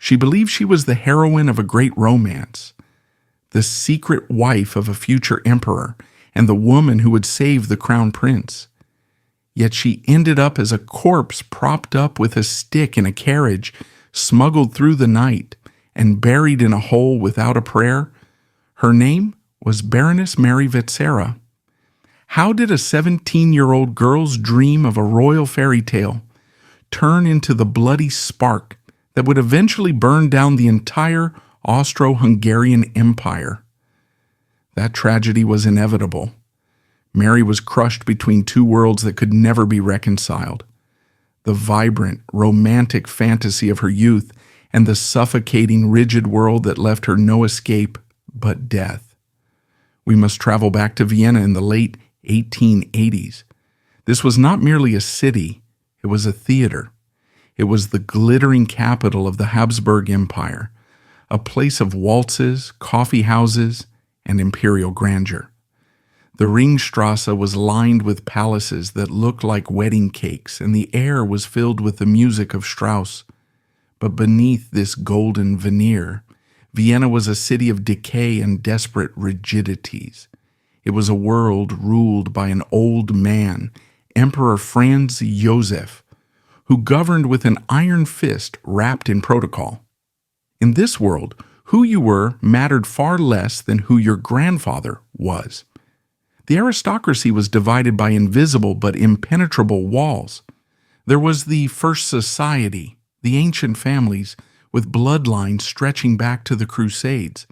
She believed she was the heroine of a great romance, the secret wife of a future emperor, and the woman who would save the crown prince. Yet she ended up as a corpse propped up with a stick in a carriage, smuggled through the night, and buried in a hole without a prayer. Her name was Baroness Mary Vetsera. How did a 17-year-old girl's dream of a royal fairy tale turn into the bloody spark that would eventually burn down the entire Austro-Hungarian Empire? That tragedy was inevitable. Mary was crushed between two worlds that could never be reconciled: the vibrant, romantic fantasy of her youth and the suffocating, rigid world that left her no escape but death. We must travel back to Vienna in the late 1880s. This was not merely a city, it was a theater. It was the glittering capital of the Habsburg Empire, a place of waltzes, coffee houses, and imperial grandeur. The Ringstrasse was lined with palaces that looked like wedding cakes, and the air was filled with the music of Strauss. But beneath this golden veneer, Vienna was a city of decay and desperate rigidities. It was a world ruled by an old man, Emperor Franz Joseph, who governed with an iron fist wrapped in protocol. In this world, who you were mattered far less than who your grandfather was. The aristocracy was divided by invisible but impenetrable walls. There was the First Society, the ancient families with bloodlines stretching back to the Crusades.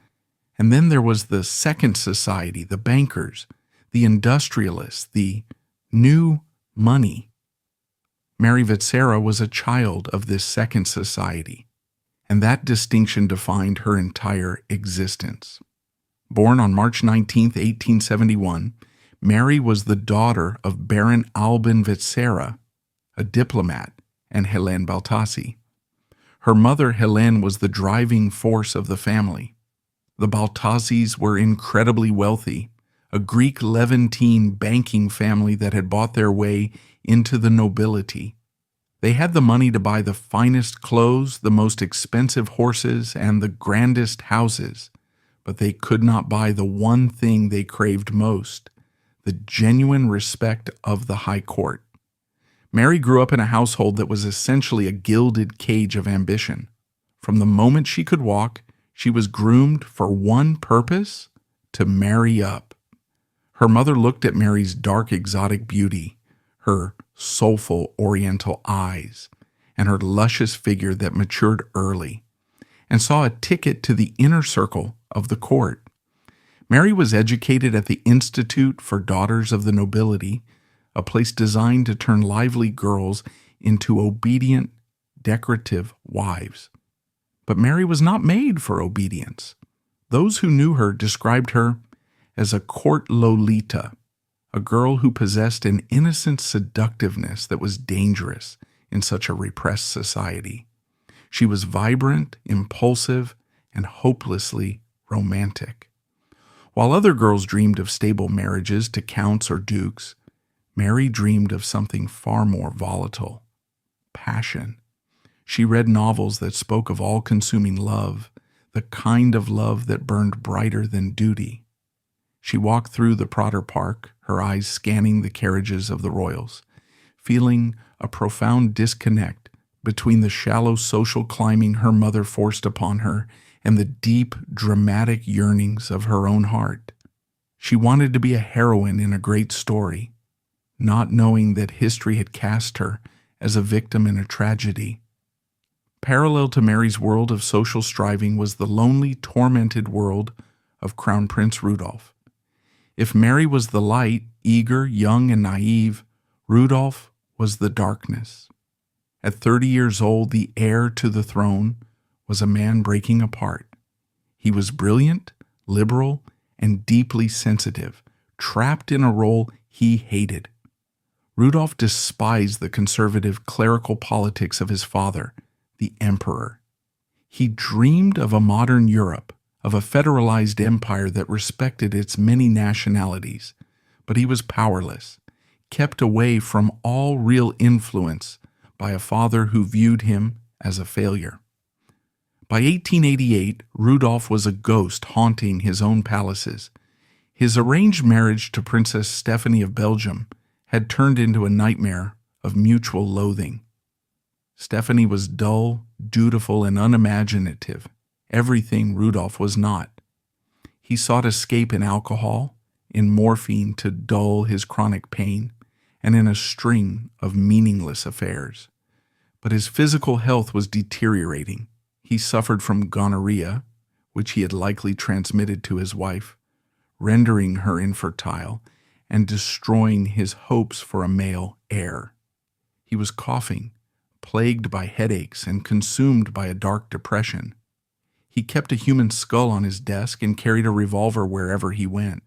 And then there was the Second Society, the bankers, the industrialists, the new money. Mary Vetsera was a child of this Second Society, and that distinction defined her entire existence. Born on March 19, 1871, Mary was the daughter of Baron Albin Vetsera, a diplomat, and Helene Baltassi. Her mother, Helene, was the driving force of the family. The Baltassis were incredibly wealthy, a Greek Levantine banking family that had bought their way into the nobility. They had the money to buy the finest clothes, the most expensive horses, and the grandest houses, but they could not buy the one thing they craved most: the genuine respect of the high court. Mary grew up in a household that was essentially a gilded cage of ambition. From the moment she could walk, she was groomed for one purpose: to marry up. Her mother looked at Mary's dark, exotic beauty, her soulful oriental eyes, and her luscious figure that matured early, and saw a ticket to the inner circle of the court. Mary was educated at the Institute for Daughters of the Nobility, a place designed to turn lively girls into obedient, decorative wives. But Mary was not made for obedience. Those who knew her described her as a court Lolita, a girl who possessed an innocent seductiveness that was dangerous in such a repressed society. She was vibrant, impulsive, and hopelessly romantic. While other girls dreamed of stable marriages to counts or dukes, Mary dreamed of something far more volatile: passion. She read novels that spoke of all-consuming love, the kind of love that burned brighter than duty. She walked through the Prater Park, her eyes scanning the carriages of the royals, feeling a profound disconnect between the shallow social climbing her mother forced upon her and the deep, dramatic yearnings of her own heart. She wanted to be a heroine in a great story, not knowing that history had cast her as a victim in a tragedy. Parallel to Mary's world of social striving was the lonely, tormented world of Crown Prince Rudolph. If Mary was the light, eager, young, and naive, Rudolph was the darkness. At 30 years old, the heir to the throne was a man breaking apart. He was brilliant, liberal, and deeply sensitive, trapped in a role he hated. Rudolph despised the conservative clerical politics of his father, the emperor. He dreamed of a modern Europe, of a federalized empire that respected its many nationalities, but he was powerless, kept away from all real influence by a father who viewed him as a failure. By 1888, Rudolph was a ghost haunting his own palaces. His arranged marriage to Princess Stephanie of Belgium had turned into a nightmare of mutual loathing. Stephanie was dull, dutiful, and unimaginative, everything Rudolph was not. He sought escape in alcohol, in morphine to dull his chronic pain, and in a string of meaningless affairs. But his physical health was deteriorating. He suffered from gonorrhea, which he had likely transmitted to his wife, rendering her infertile and destroying his hopes for a male heir. He was coughing, plagued by headaches, and consumed by a dark depression. He kept a human skull on his desk and carried a revolver wherever he went.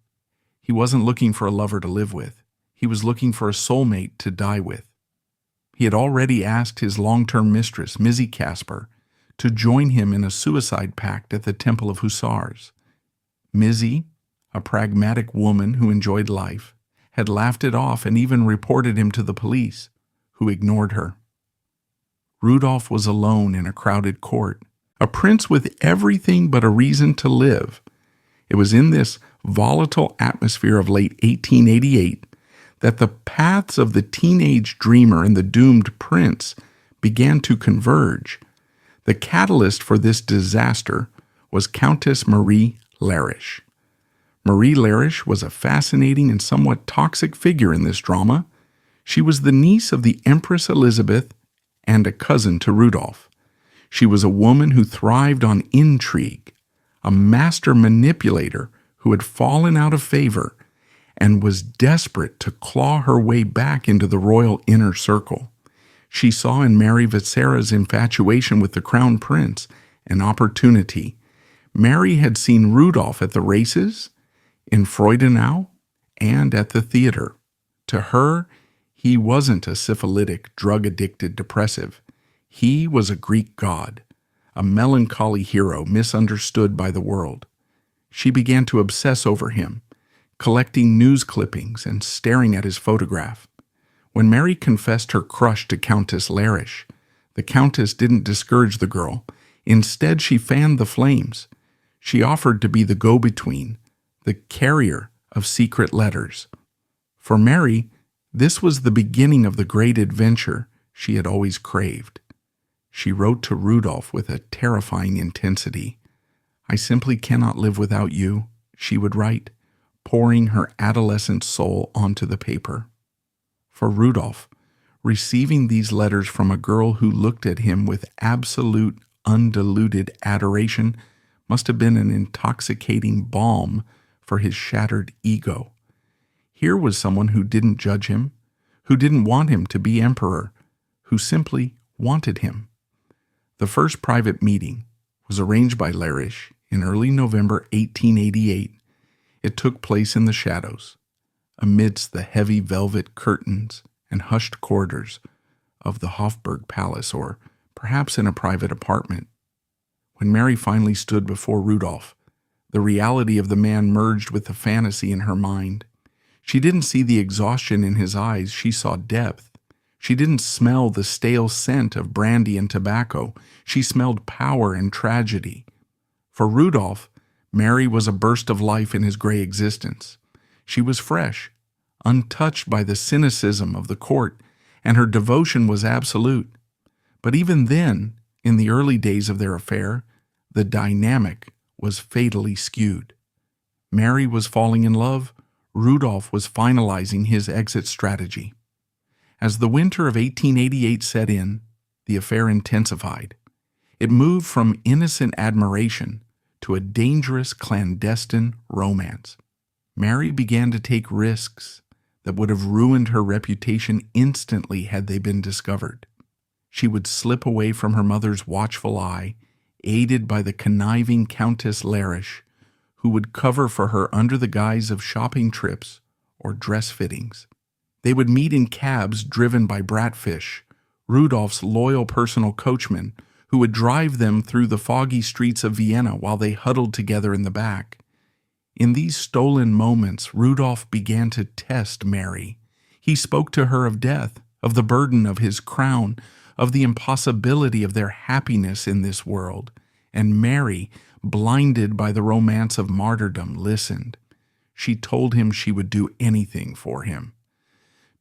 He wasn't looking for a lover to live with. He was looking for a soulmate to die with. He had already asked his long-term mistress, Mizzy Casper, to join him in a suicide pact at the Temple of Hussars. Mizzy, a pragmatic woman who enjoyed life, had laughed it off and even reported him to the police, who ignored her. Rudolph was alone in a crowded court, a prince with everything but a reason to live. It was in this volatile atmosphere of late 1888 that the paths of the teenage dreamer and the doomed prince began to converge. The catalyst for this disaster was Countess Marie Lerisch. Marie Lerisch was a fascinating and somewhat toxic figure in this drama. She was the niece of the Empress Elizabeth and a cousin to Rudolph. She was a woman who thrived on intrigue, a master manipulator who had fallen out of favor and was desperate to claw her way back into the royal inner circle. She saw in Mary Vetsera's infatuation with the crown prince an opportunity. Mary had seen Rudolph at the races, in Freudenau, and at the theater. To her, he wasn't a syphilitic, drug-addicted depressive. He was a Greek god, a melancholy hero misunderstood by the world. She began to obsess over him, collecting news clippings and staring at his photograph. When Mary confessed her crush to Countess Lerisch, the Countess didn't discourage the girl. Instead, she fanned the flames. She offered to be the go-between, the carrier of secret letters. For Mary, this was the beginning of the great adventure she had always craved. She wrote to Rudolph with a terrifying intensity. "I simply cannot live without you," she would write, pouring her adolescent soul onto the paper. For Rudolph, receiving these letters from a girl who looked at him with absolute, undiluted adoration must have been an intoxicating balm for his shattered ego. Here was someone who didn't judge him, who didn't want him to be emperor, who simply wanted him. The first private meeting was arranged by Lerisch in early November 1888. It took place in the shadows, amidst the heavy velvet curtains and hushed corridors of the Habsburg Palace, or perhaps in a private apartment. When Mary finally stood before Rudolph, the reality of the man merged with the fantasy in her mind. She didn't see the exhaustion in his eyes, she saw depth. She didn't smell the stale scent of brandy and tobacco, she smelled power and tragedy. For Rudolph, Mary was a burst of life in his gray existence. She was fresh, untouched by the cynicism of the court, and her devotion was absolute. But even then, in the early days of their affair, the dynamic was fatally skewed. Mary was falling in love, Rudolph was finalizing his exit strategy. As the winter of 1888 set in, the affair intensified. It moved from innocent admiration to a dangerous clandestine romance. Mary began to take risks that would have ruined her reputation instantly had they been discovered. She would slip away from her mother's watchful eye, aided by the conniving Countess Lerisch, who would cover for her under the guise of shopping trips or dress fittings. They would meet in cabs driven by Bratfish, Rudolph's loyal personal coachman, who would drive them through the foggy streets of Vienna while they huddled together in the back. In these stolen moments, Rudolph began to test Mary. He spoke to her of death, of the burden of his crown, of the impossibility of their happiness in this world. And Mary, blinded by the romance of martyrdom, listened. She told him she would do anything for him.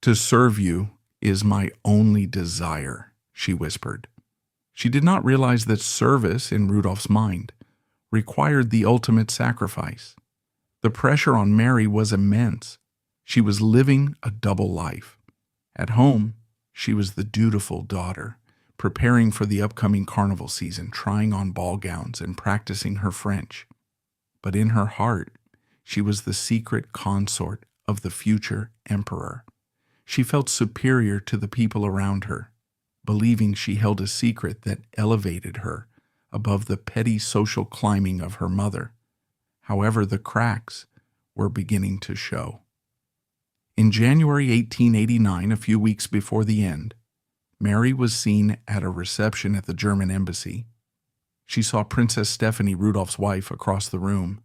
"To serve you is my only desire," she whispered. She did not realize that service, in Rudolph's mind, required the ultimate sacrifice. The pressure on Mary was immense. She was living a double life. At home, she was the dutiful daughter, preparing for the upcoming carnival season, trying on ball gowns and practicing her French. But in her heart, she was the secret consort of the future emperor. She felt superior to the people around her, believing she held a secret that elevated her above the petty social climbing of her mother. However, the cracks were beginning to show. In January 1889, a few weeks before the end, Mary was seen at a reception at the German embassy. She saw Princess Stephanie, Rudolph's wife, across the room.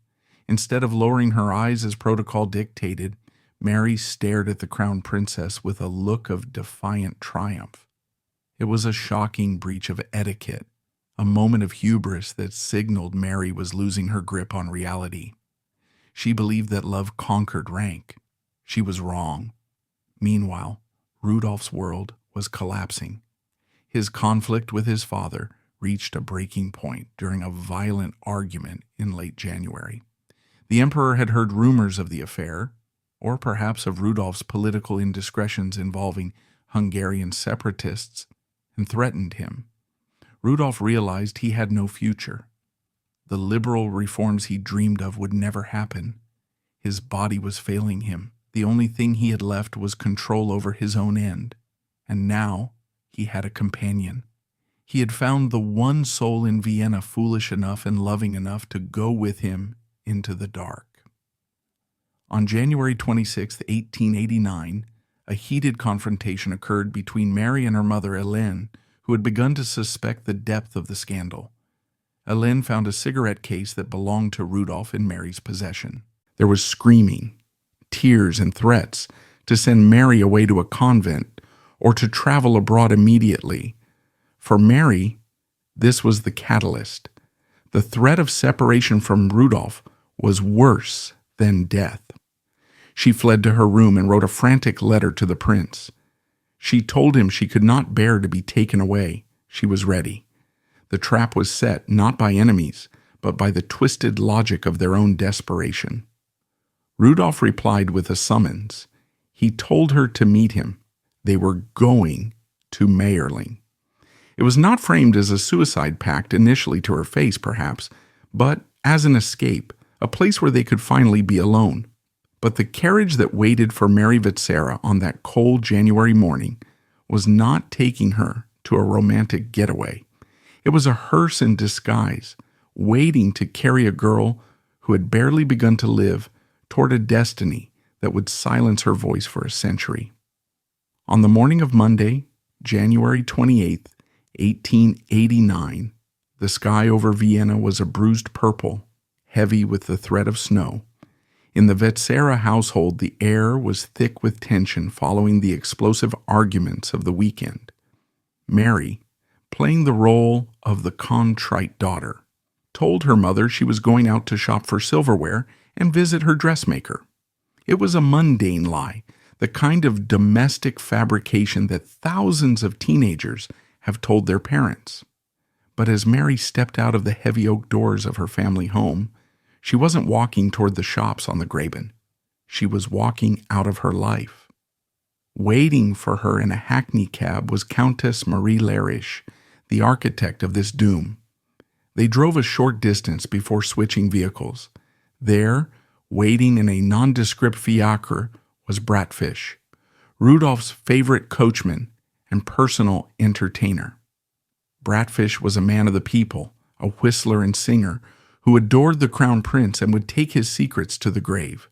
Instead of lowering her eyes as protocol dictated, Mary stared at the crown princess with a look of defiant triumph. It was a shocking breach of etiquette, a moment of hubris that signaled Mary was losing her grip on reality. She believed that love conquered rank. She was wrong. Meanwhile, Rudolph's world was collapsing. His conflict with his father reached a breaking point during a violent argument in late January. The emperor had heard rumors of the affair, or perhaps of Rudolph's political indiscretions involving Hungarian separatists, and threatened him. Rudolph realized he had no future. The liberal reforms he dreamed of would never happen. His body was failing him. The only thing he had left was control over his own end. And now he had a companion. He had found the one soul in Vienna foolish enough and loving enough to go with him into the dark. On January 26, 1889, a heated confrontation occurred between Mary and her mother, Hélène, who had begun to suspect the depth of the scandal. Hélène found a cigarette case that belonged to Rudolph in Mary's possession. There was screaming, tears, and threats to send Mary away to a convent or to travel abroad immediately. For Mary, this was the catalyst. The threat of separation from Rudolph was worse than death. She fled to her room and wrote a frantic letter to the prince. She told him she could not bear to be taken away. She was ready. The trap was set not by enemies, but by the twisted logic of their own desperation. Rudolph replied with a summons. He told her to meet him. They were going to Mayerling. It was not framed as a suicide pact initially to her face, perhaps, but as an escape, a place where they could finally be alone. But the carriage that waited for Mary Vetsera on that cold January morning was not taking her to a romantic getaway. It was a hearse in disguise, waiting to carry a girl who had barely begun to live toward a destiny that would silence her voice for a century. On the morning of Monday, January 28, 1889, the sky over Vienna was a bruised purple, heavy with the threat of snow. In the Vetsera household, the air was thick with tension following the explosive arguments of the weekend. Mary, playing the role of the contrite daughter, told her mother she was going out to shop for silverware and visit her dressmaker. It was a mundane lie, the kind of domestic fabrication that thousands of teenagers have told their parents. But as Mary stepped out of the heavy oak doors of her family home, she wasn't walking toward the shops on the Graben. She was walking out of her life. Waiting for her in a hackney cab was Countess Marie Lerisch, the architect of this doom. They drove a short distance before switching vehicles. There, waiting in a nondescript fiacre, was Bratfish, Rudolph's favorite coachman and personal entertainer. Bratfish was a man of the people, a whistler and singer, who adored the crown prince and would take his secrets to the grave.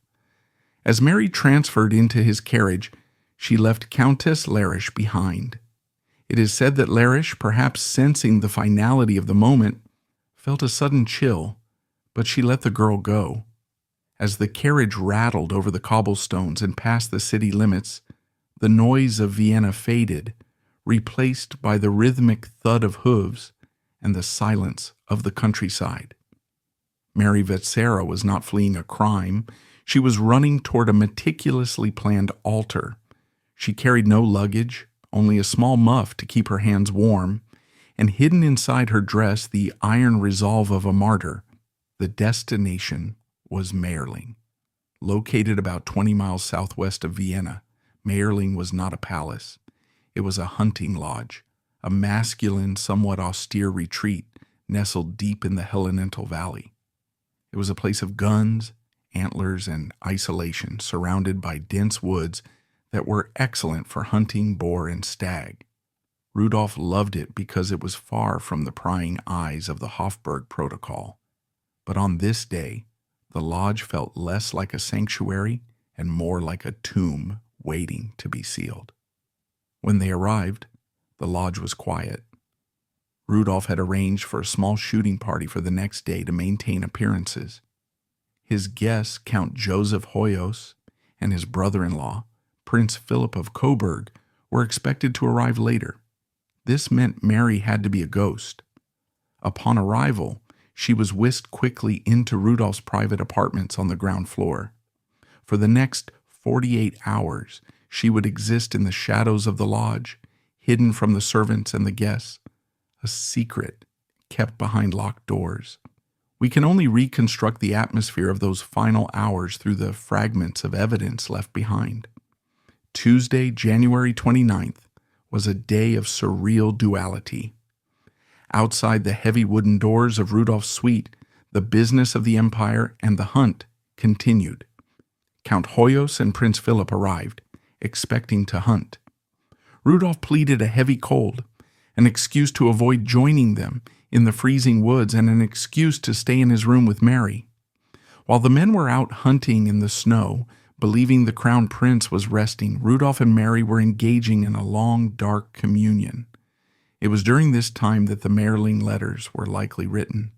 As Mary transferred into his carriage, she left Countess Lerisch behind. It is said that Lerisch, perhaps sensing the finality of the moment, felt a sudden chill, but she let the girl go. As the carriage rattled over the cobblestones and past the city limits, the noise of Vienna faded, replaced by the rhythmic thud of hooves and the silence of the countryside. Mary Vetsera was not fleeing a crime. She was running toward a meticulously planned altar. She carried no luggage, only a small muff to keep her hands warm, and hidden inside her dress the iron resolve of a martyr. The destination was Mayerling. Located about 20 miles southwest of Vienna, Mayerling was not a palace. It was a hunting lodge, a masculine, somewhat austere retreat nestled deep in the Hellenental Valley. It was a place of guns, antlers, and isolation, surrounded by dense woods that were excellent for hunting boar and stag. Rudolph loved it because it was far from the prying eyes of the Habsburg protocol. But on this day, the lodge felt less like a sanctuary and more like a tomb waiting to be sealed. When they arrived, the lodge was quiet. Rudolph had arranged for a small shooting party for the next day to maintain appearances. His guests, Count Joseph Hoyos and his brother-in-law, Prince Philip of Coburg, were expected to arrive later. This meant Mary had to be a ghost. Upon arrival, she was whisked quickly into Rudolph's private apartments on the ground floor. For the next 48 hours, she would exist in the shadows of the lodge, hidden from the servants and the guests, a secret kept behind locked doors. We can only reconstruct the atmosphere of those final hours through the fragments of evidence left behind. Tuesday, January 29th, was a day of surreal duality. Outside the heavy wooden doors of Rudolph's suite, the business of the empire and the hunt continued. Count Hoyos and Prince Philip arrived, expecting to hunt. Rudolph pleaded a heavy cold, an excuse to avoid joining them in the freezing woods, and an excuse to stay in his room with Mary. While the men were out hunting in the snow, believing the crown prince was resting, Rudolph and Mary were engaging in a long, dark communion. It was during this time that the Mayerling letters were likely written.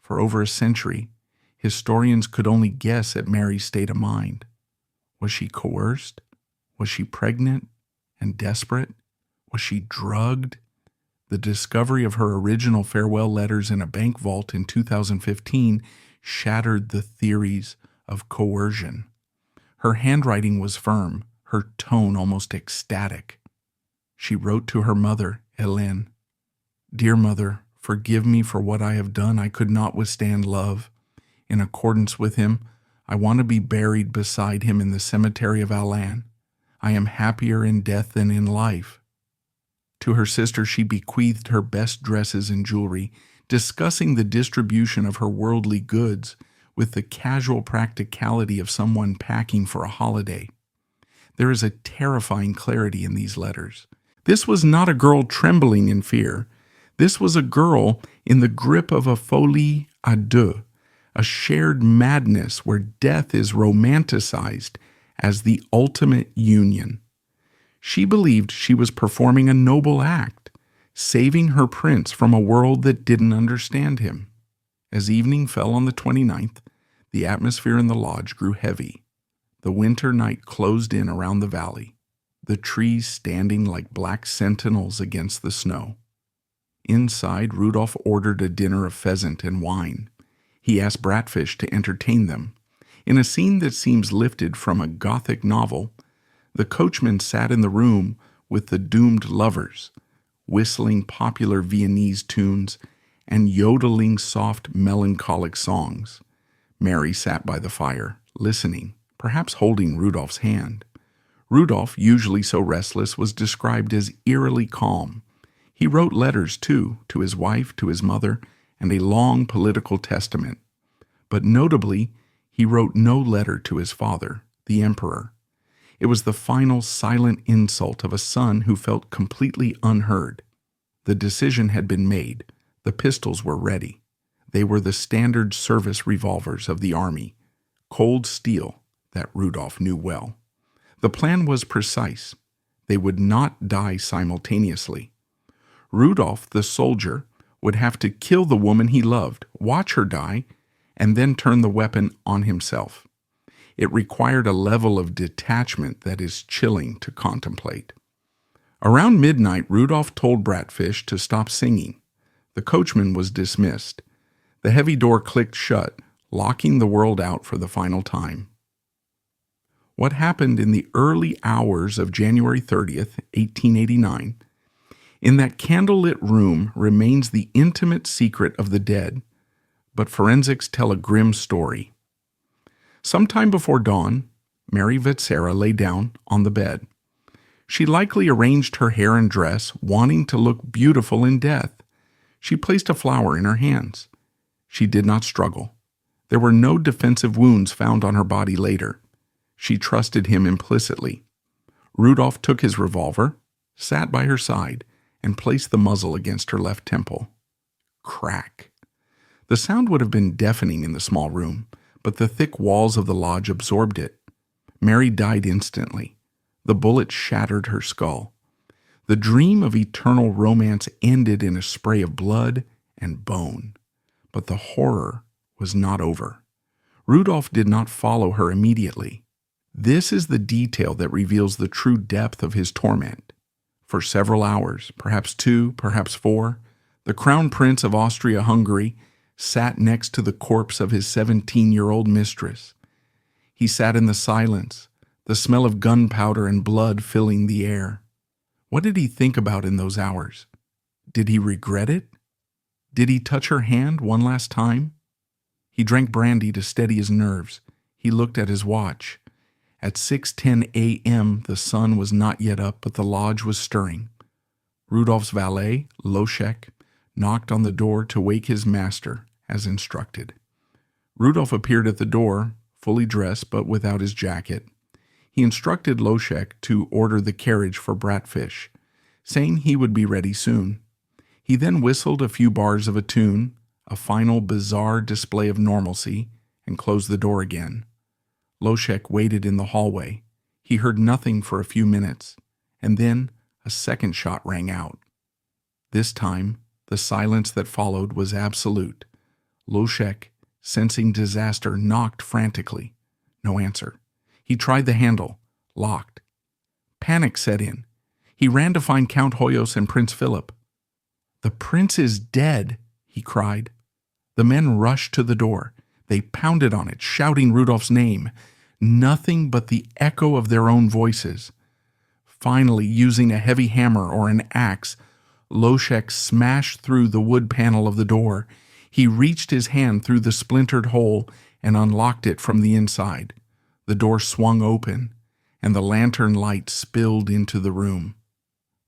For over a century, historians could only guess at Mary's state of mind. Was she coerced? Was she pregnant and desperate? Was she drugged? The discovery of her original farewell letters in a bank vault in 2015 shattered the theories of coercion. Her handwriting was firm, her tone almost ecstatic. She wrote to her mother, Hélène, "Dear mother, forgive me for what I have done. I could not withstand love. In accordance with him, I want to be buried beside him in the cemetery of Alain. I am happier in death than in life." To her sister, she bequeathed her best dresses and jewelry, discussing the distribution of her worldly goods with the casual practicality of someone packing for a holiday. There is a terrifying clarity in these letters. This was not a girl trembling in fear. This was a girl in the grip of a folie à deux, a shared madness where death is romanticized as the ultimate union. She believed she was performing a noble act, saving her prince from a world that didn't understand him. As evening fell on the 29th, the atmosphere in the lodge grew heavy. The winter night closed in around the valley, the trees standing like black sentinels against the snow. Inside, Rudolph ordered a dinner of pheasant and wine. He asked Bratfish to entertain them. In a scene that seems lifted from a Gothic novel, the coachman sat in the room with the doomed lovers, whistling popular Viennese tunes and yodeling soft, melancholic songs. Mary sat by the fire, listening, perhaps holding Rudolph's hand. Rudolph, usually so restless, was described as eerily calm. He wrote letters, too, to his wife, to his mother, and a long political testament. But notably, he wrote no letter to his father, the emperor. It was the final silent insult of a son who felt completely unheard. The decision had been made. The pistols were ready. They were the standard service revolvers of the army, cold steel that Rudolph knew well. The plan was precise. They would not die simultaneously. Rudolph, the soldier, would have to kill the woman he loved, watch her die, and then turn the weapon on himself. It required a level of detachment that is chilling to contemplate. Around midnight, Rudolph told Bratfish to stop singing. The coachman was dismissed. The heavy door clicked shut, locking the world out for the final time. What happened in the early hours of January 30th, 1889, in that candlelit room remains the intimate secret of the dead, but forensics tell a grim story. Sometime before dawn, Mary Vetsera lay down on the bed. She likely arranged her hair and dress, wanting to look beautiful in death. She placed a flower in her hands. She did not struggle. There were no defensive wounds found on her body later. She trusted him implicitly. Rudolph took his revolver, sat by her side, and placed the muzzle against her left temple. Crack. The sound would have been deafening in the small room, but the thick walls of the lodge absorbed it. Mary died instantly. The bullet shattered her skull. The dream of eternal romance ended in a spray of blood and bone. But the horror was not over. Rudolph did not follow her immediately. This is the detail that reveals the true depth of his torment. For several hours, perhaps 2, perhaps 4, the Crown Prince of Austria-Hungary sat next to the corpse of his 17-year-old mistress. He sat in the silence, the smell of gunpowder and blood filling the air. What did he think about in those hours? Did he regret it? Did he touch her hand one last time? He drank brandy to steady his nerves. He looked at his watch. At 6:10 a.m., the sun was not yet up, but the lodge was stirring. Rudolph's valet, Loschek, knocked on the door to wake his master, as instructed. Rudolph appeared at the door, fully dressed but without his jacket. He instructed Loschek to order the carriage for Bratfish, saying he would be ready soon. He then whistled a few bars of a tune, a final bizarre display of normalcy, and closed the door again. Loschek waited in the hallway. He heard nothing for a few minutes, and then a second shot rang out. This time, the silence that followed was absolute. Loschek, sensing disaster, knocked frantically. No answer. He tried the handle. Locked. Panic set in. He ran to find Count Hoyos and Prince Philip. "The prince is dead," he cried. The men rushed to the door. They pounded on it, shouting Rudolph's name. Nothing but the echo of their own voices. Finally, using a heavy hammer or an axe, Loschek smashed through the wood panel of the door. He reached his hand through the splintered hole and unlocked it from the inside. The door swung open, and the lantern light spilled into the room.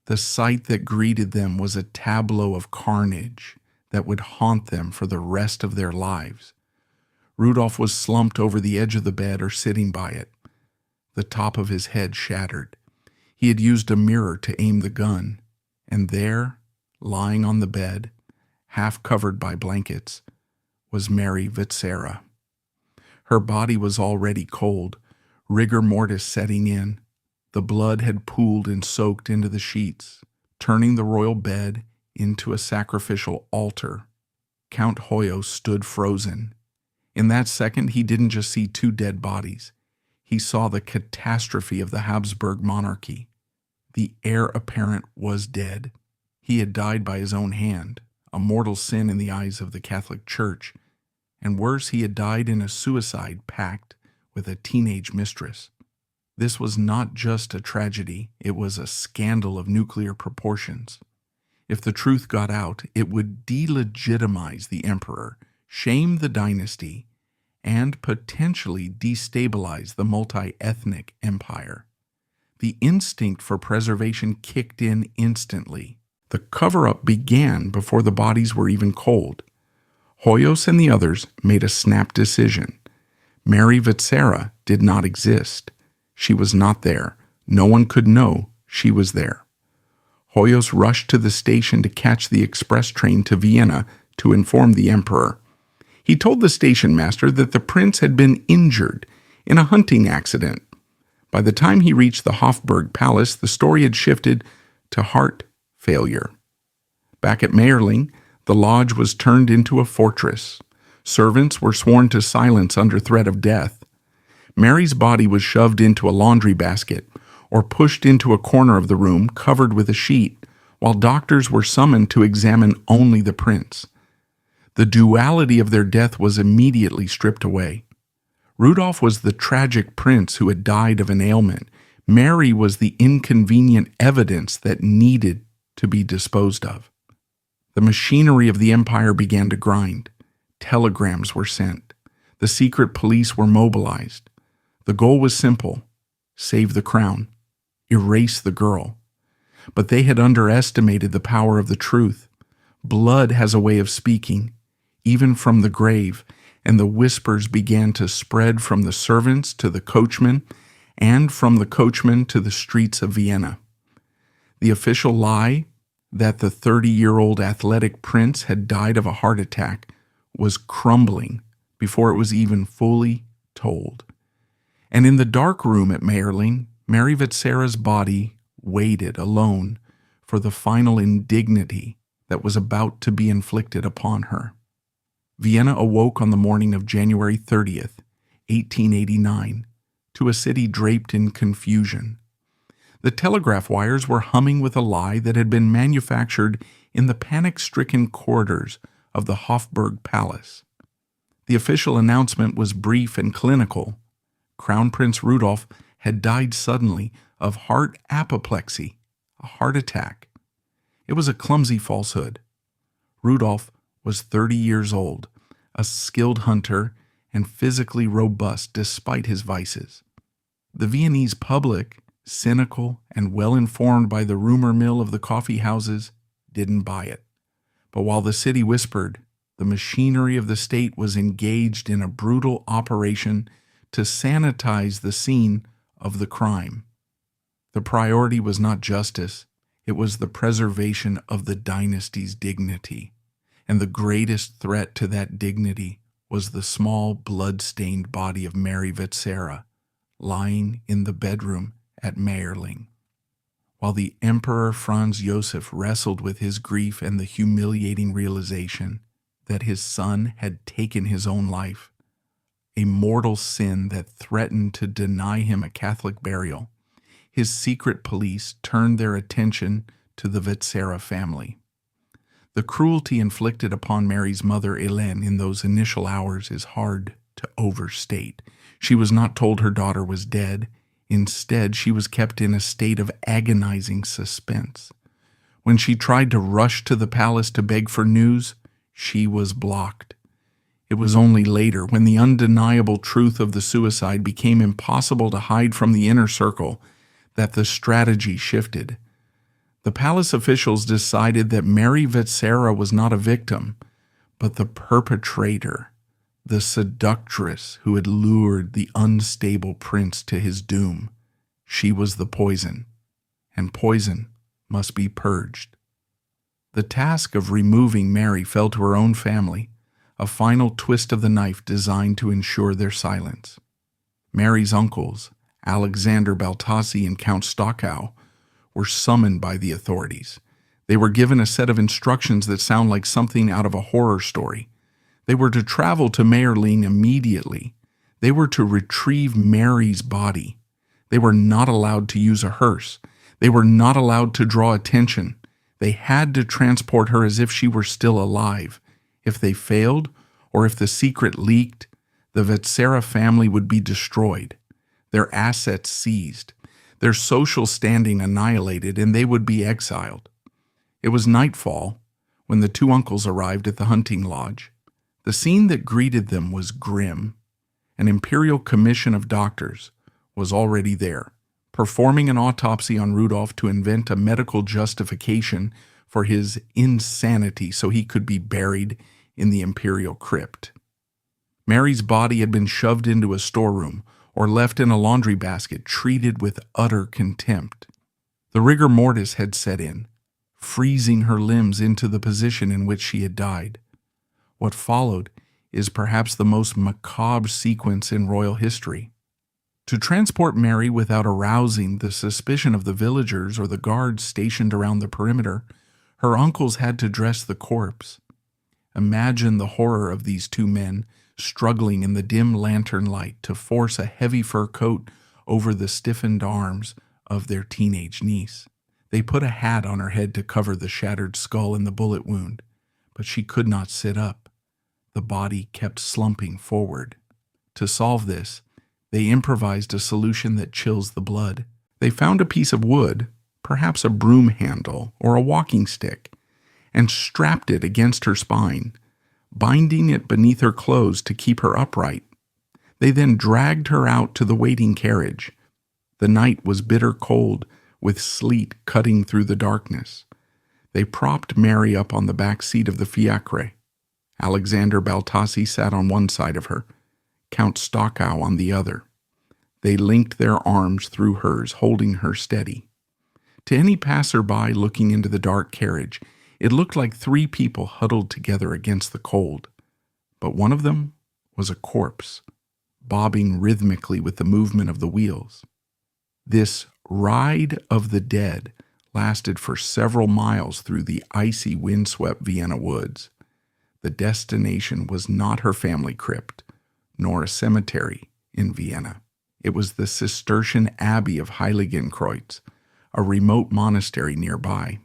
The sight that greeted them was a tableau of carnage that would haunt them for the rest of their lives. Rudolph was slumped over the edge of the bed or sitting by it. The top of his head shattered. He had used a mirror to aim the gun, and there, lying on the bed, half covered by blankets, was Mary Vetsera. Her body was already cold, rigor mortis setting in. The blood had pooled and soaked into the sheets, turning the royal bed into a sacrificial altar. Count Hoyos stood frozen. In that second, he didn't just see 2 dead bodies. He saw the catastrophe of the Habsburg monarchy. The heir apparent was dead. He had died by his own hand, a mortal sin in the eyes of the Catholic Church. And worse, he had died in a suicide pact with a teenage mistress. This was not just a tragedy, it was a scandal of nuclear proportions. If the truth got out, it would delegitimize the emperor, shame the dynasty, and potentially destabilize the multi-ethnic empire. The instinct for preservation kicked in instantly. The cover-up began before the bodies were even cold. Hoyos and the others made a snap decision. Mary Vetsera did not exist. She was not there. No one could know she was there. Hoyos rushed to the station to catch the express train to Vienna to inform the emperor. He told the station master that the prince had been injured in a hunting accident. By the time he reached the Habsburg palace, the story had shifted to heart failure. Back at Mayerling, the lodge was turned into a fortress. Servants were sworn to silence under threat of death. Mary's body was shoved into a laundry basket or pushed into a corner of the room covered with a sheet, while doctors were summoned to examine only the prince. The duality of their death was immediately stripped away. Rudolph was the tragic prince who had died of an ailment. Mary was the inconvenient evidence that needed to be disposed of. The machinery of the empire began to grind. Telegrams were sent. The secret police were mobilized. The goal was simple: save the crown, erase the girl. But they had underestimated the power of the truth. Blood has a way of speaking, even from the grave, and the whispers began to spread from the servants to the coachmen, and from the coachmen to the streets of Vienna. The official lie that the 30-year-old athletic prince had died of a heart attack was crumbling before it was even fully told. And in the dark room at Mayerling, Mary Vetsera's body waited alone for the final indignity that was about to be inflicted upon her. Vienna awoke on the morning of January 30th, 1889, to a city draped in confusion. The telegraph wires were humming with a lie that had been manufactured in the panic-stricken corridors of the Habsburg palace. The official announcement was brief and clinical. Crown Prince Rudolph had died suddenly of heart apoplexy, a heart attack. It was a clumsy falsehood. Rudolph was 30 years old, a skilled hunter, and physically robust despite his vices. The Viennese public, cynical and well-informed by the rumor mill of the coffee houses, didn't buy it. But while the city whispered, the machinery of the state was engaged in a brutal operation to sanitize the scene of the crime. The priority was not justice, it was the preservation of the dynasty's dignity. And the greatest threat to that dignity was the small, blood-stained body of Mary Vetsera, lying in the bedroom at Mayerling. While the Emperor Franz Joseph wrestled with his grief and the humiliating realization that his son had taken his own life, a mortal sin that threatened to deny him a Catholic burial, his secret police turned their attention to the Vetsera family. The cruelty inflicted upon Mary's mother, Hélène, in those initial hours is hard to overstate. She was not told her daughter was dead. Instead, she was kept in a state of agonizing suspense. When she tried to rush to the palace to beg for news, she was blocked. It was only later, when the undeniable truth of the suicide became impossible to hide from the inner circle, that the strategy shifted. The palace officials decided that Mary Vetsera was not a victim, but the perpetrator, the seductress who had lured the unstable prince to his doom. She was the poison, and poison must be purged. The task of removing Mary fell to her own family, a final twist of the knife designed to ensure their silence. Mary's uncles, Alexander Baltasi and Count Stokow, were summoned by the authorities. They were given a set of instructions that sound like something out of a horror story. They were to travel to Mayerling immediately. They were to retrieve Mary's body. They were not allowed to use a hearse. They were not allowed to draw attention. They had to transport her as if she were still alive. If they failed, or if the secret leaked, the Vetsera family would be destroyed, their assets seized, their social standing annihilated, and they would be exiled. It was nightfall when the two uncles arrived at the hunting lodge. The scene that greeted them was grim. An imperial commission of doctors was already there, performing an autopsy on Rudolph to invent a medical justification for his insanity so he could be buried in the imperial crypt. Mary's body had been shoved into a storeroom or left in a laundry basket, treated with utter contempt. The rigor mortis had set in, freezing her limbs into the position in which she had died. What followed is perhaps the most macabre sequence in royal history. To transport Mary without arousing the suspicion of the villagers or the guards stationed around the perimeter, her uncles had to dress the corpse. Imagine the horror of these two men struggling in the dim lantern light to force a heavy fur coat over the stiffened arms of their teenage niece. They put a hat on her head to cover the shattered skull and the bullet wound, but she could not sit up. The body kept slumping forward. To solve this, they improvised a solution that chills the blood. They found a piece of wood, perhaps a broom handle or a walking stick, and strapped it against her spine, binding it beneath her clothes to keep her upright. They then dragged her out to the waiting carriage. The night was bitter cold, with sleet cutting through the darkness. They propped Mary up on the back seat of the fiacre. Alexander Baltassi sat on one side of her, Count Stokow on the other. They linked their arms through hers, holding her steady. To any passer-by looking into the dark carriage, it looked like three people huddled together against the cold. But one of them was a corpse, bobbing rhythmically with the movement of the wheels. This ride of the dead lasted for several miles through the icy, windswept Vienna woods. The destination was not her family crypt, nor a cemetery in Vienna. It was the Cistercian Abbey of Heiligenkreuz, a remote monastery nearby.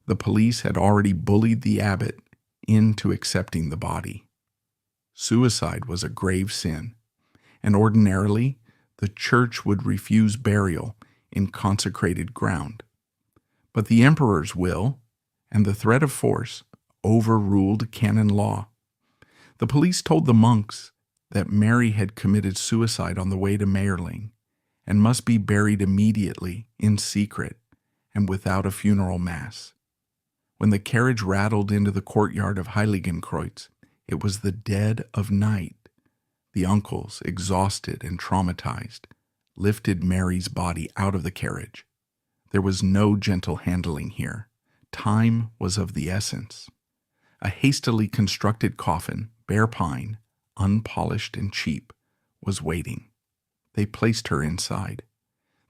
The police had already bullied the abbot into accepting the body. Suicide was a grave sin, and ordinarily the church would refuse burial in consecrated ground. But the emperor's will and the threat of force overruled canon law. The police told the monks that Mary had committed suicide on the way to Mayerling and must be buried immediately in secret and without a funeral mass. When the carriage rattled into the courtyard of Heiligenkreuz, it was the dead of night. The uncles, exhausted and traumatized, lifted Mary's body out of the carriage. There was no gentle handling here. Time was of the essence. A hastily constructed coffin, bare pine, unpolished and cheap, was waiting. They placed her inside.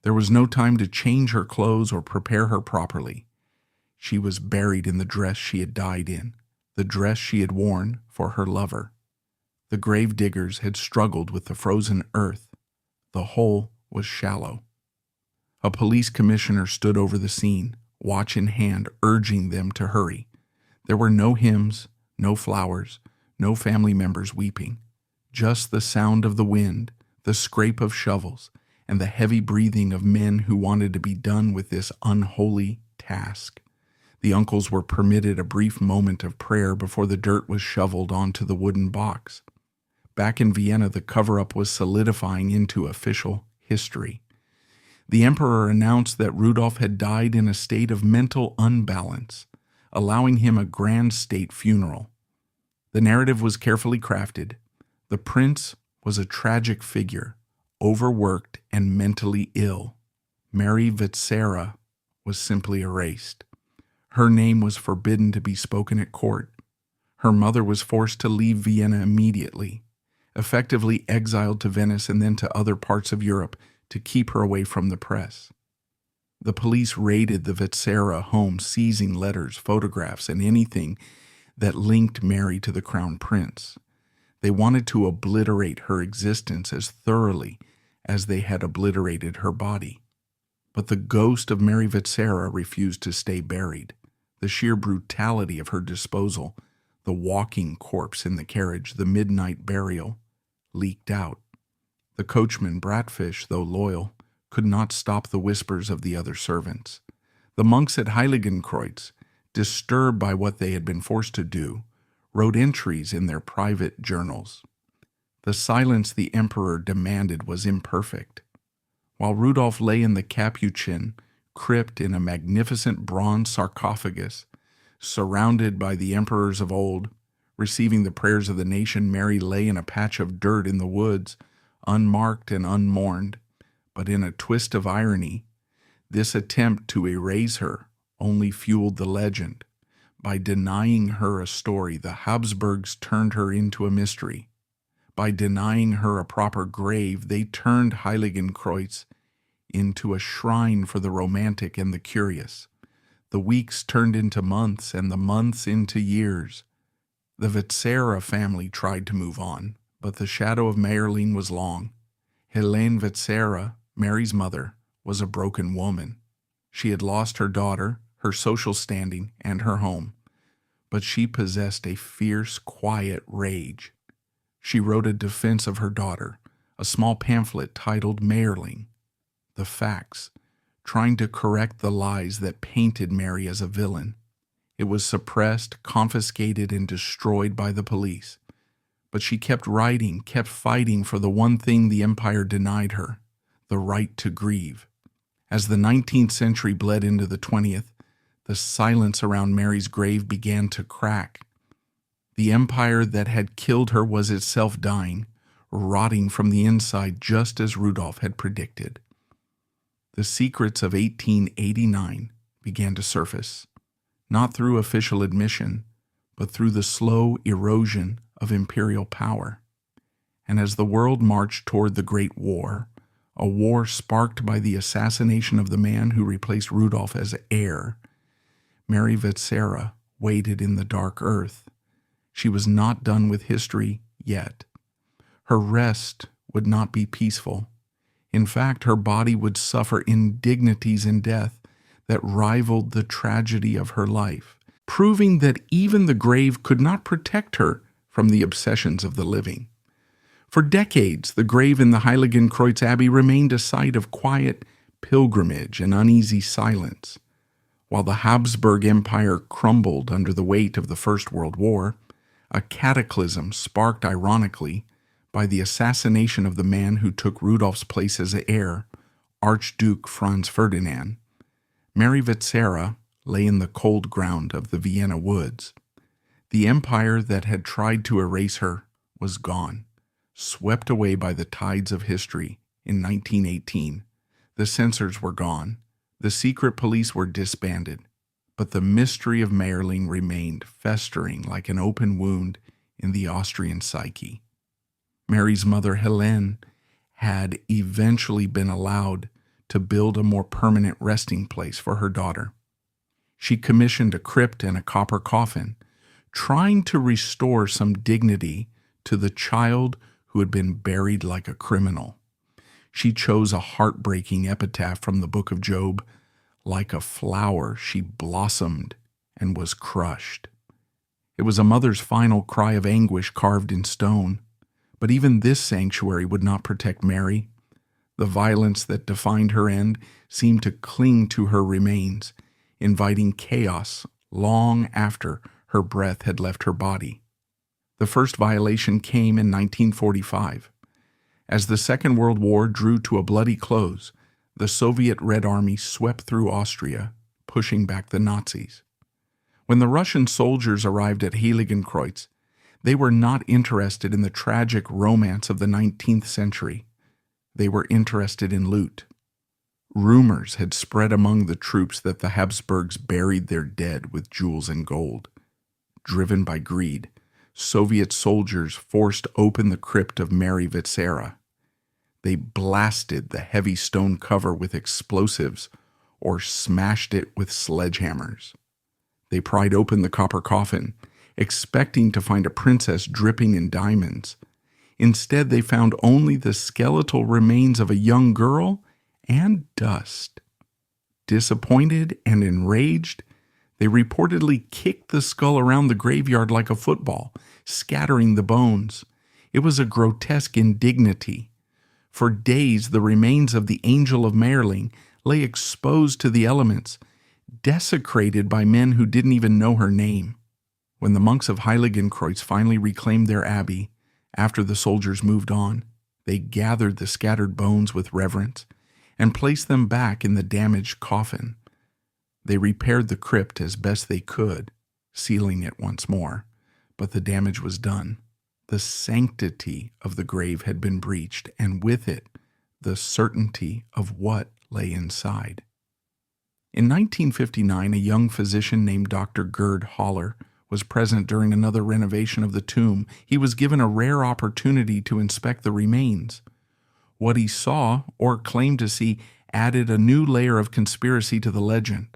There was no time to change her clothes or prepare her properly. She was buried in the dress she had died in, the dress she had worn for her lover. The grave diggers had struggled with the frozen earth. The hole was shallow. A police commissioner stood over the scene, watch in hand, urging them to hurry. There were no hymns, no flowers, no family members weeping, just the sound of the wind, the scrape of shovels, and the heavy breathing of men who wanted to be done with this unholy task. The uncles were permitted a brief moment of prayer before the dirt was shoveled onto the wooden box. Back in Vienna, the cover-up was solidifying into official history. The emperor announced that Rudolf had died in a state of mental unbalance, allowing him a grand state funeral. The narrative was carefully crafted. The prince was a tragic figure, overworked and mentally ill. Mary Vetsera was simply erased. Her name was forbidden to be spoken at court. Her mother was forced to leave Vienna immediately, effectively exiled to Venice and then to other parts of Europe to keep her away from the press. The police raided the Vetsera home, seizing letters, photographs, and anything that linked Mary to the crown prince. They wanted to obliterate her existence as thoroughly as they had obliterated her body. But the ghost of Mary Vetsera refused to stay buried. The sheer brutality of her disposal, the walking corpse in the carriage, the midnight burial, leaked out. The coachman, Bratfish, though loyal, could not stop the whispers of the other servants. The monks at Heiligenkreuz, disturbed by what they had been forced to do, wrote entries in their private journals. The silence the emperor demanded was imperfect. While Rudolph lay in the Capuchin crypt in a magnificent bronze sarcophagus, surrounded by the emperors of old, receiving the prayers of the nation, Mary lay in a patch of dirt in the woods, unmarked and unmourned. But in a twist of irony, this attempt to erase her only fueled the legend. By denying her a story, the Habsburgs turned her into a mystery. By denying her a proper grave, they turned Heiligenkreuz into a shrine for the romantic and the curious. The weeks turned into months, and the months into years. The Vetsera family tried to move on, but the shadow of Mayerling was long. Helene Vetsera, Mary's mother, was a broken woman. She had lost her daughter, her social standing, and her home, but she possessed a fierce, quiet rage. She wrote a defense of her daughter, a small pamphlet titled Mayerling, The Facts, trying to correct the lies that painted Mary as a villain. It was suppressed, confiscated, and destroyed by the police. But she kept writing, kept fighting for the one thing the empire denied her, the right to grieve. As the 19th century bled into the 20th, the silence around Mary's grave began to crack. The empire that had killed her was itself dying, rotting from the inside just as Rudolph had predicted. The secrets of 1889 began to surface, not through official admission, but through the slow erosion of imperial power. And as the world marched toward the Great War, a war sparked by the assassination of the man who replaced Rudolph as heir, Mary Vetsera waited in the dark earth. She was not done with history yet. Her rest would not be peaceful. In fact, her body would suffer indignities in death that rivaled the tragedy of her life, proving that even the grave could not protect her from the obsessions of the living. For decades, the grave in the Heiligenkreuz Abbey remained a site of quiet pilgrimage and uneasy silence. While the Habsburg Empire crumbled under the weight of the First World War, a cataclysm sparked ironically by the assassination of the man who took Rudolph's place as heir, Archduke Franz Ferdinand, Mary Vetsera lay in the cold ground of the Vienna woods. The empire that had tried to erase her was gone, swept away by the tides of history in 1918. The censors were gone. The secret police were disbanded. But the mystery of Mayerling remained festering like an open wound in the Austrian psyche. Mary's mother, Helene, had eventually been allowed to build a more permanent resting place for her daughter. She commissioned a crypt and a copper coffin, trying to restore some dignity to the child who had been buried like a criminal. She chose a heartbreaking epitaph from the book of Job. Like a flower, she blossomed and was crushed. It was a mother's final cry of anguish carved in stone. But even this sanctuary would not protect Mary. The violence that defined her end seemed to cling to her remains, inviting chaos long after her breath had left her body. The first violation came in 1945. As the Second World War drew to a bloody close, the Soviet Red Army swept through Austria, pushing back the Nazis. When the Russian soldiers arrived at Heiligenkreuz, they were not interested in the tragic romance of the 19th century. They were interested in loot. Rumors had spread among the troops that the Habsburgs buried their dead with jewels and gold. Driven by greed, Soviet soldiers forced open the crypt of Mary Vetsera. They blasted the heavy stone cover with explosives or smashed it with sledgehammers. They pried open the copper coffin, expecting to find a princess dripping in diamonds. Instead, they found only the skeletal remains of a young girl and dust. Disappointed and enraged, they reportedly kicked the skull around the graveyard like a football, scattering the bones. It was a grotesque indignity. For days, the remains of the Angel of Mayerling lay exposed to the elements, desecrated by men who didn't even know her name. When the monks of Heiligenkreuz finally reclaimed their abbey, after the soldiers moved on, they gathered the scattered bones with reverence and placed them back in the damaged coffin. They repaired the crypt as best they could, sealing it once more, but the damage was done. The sanctity of the grave had been breached, and with it, the certainty of what lay inside. In 1959, a young physician named Dr. Gerd Haller was present during another renovation of the tomb. He was given a rare opportunity to inspect the remains. What he saw, or claimed to see, added a new layer of conspiracy to the legend.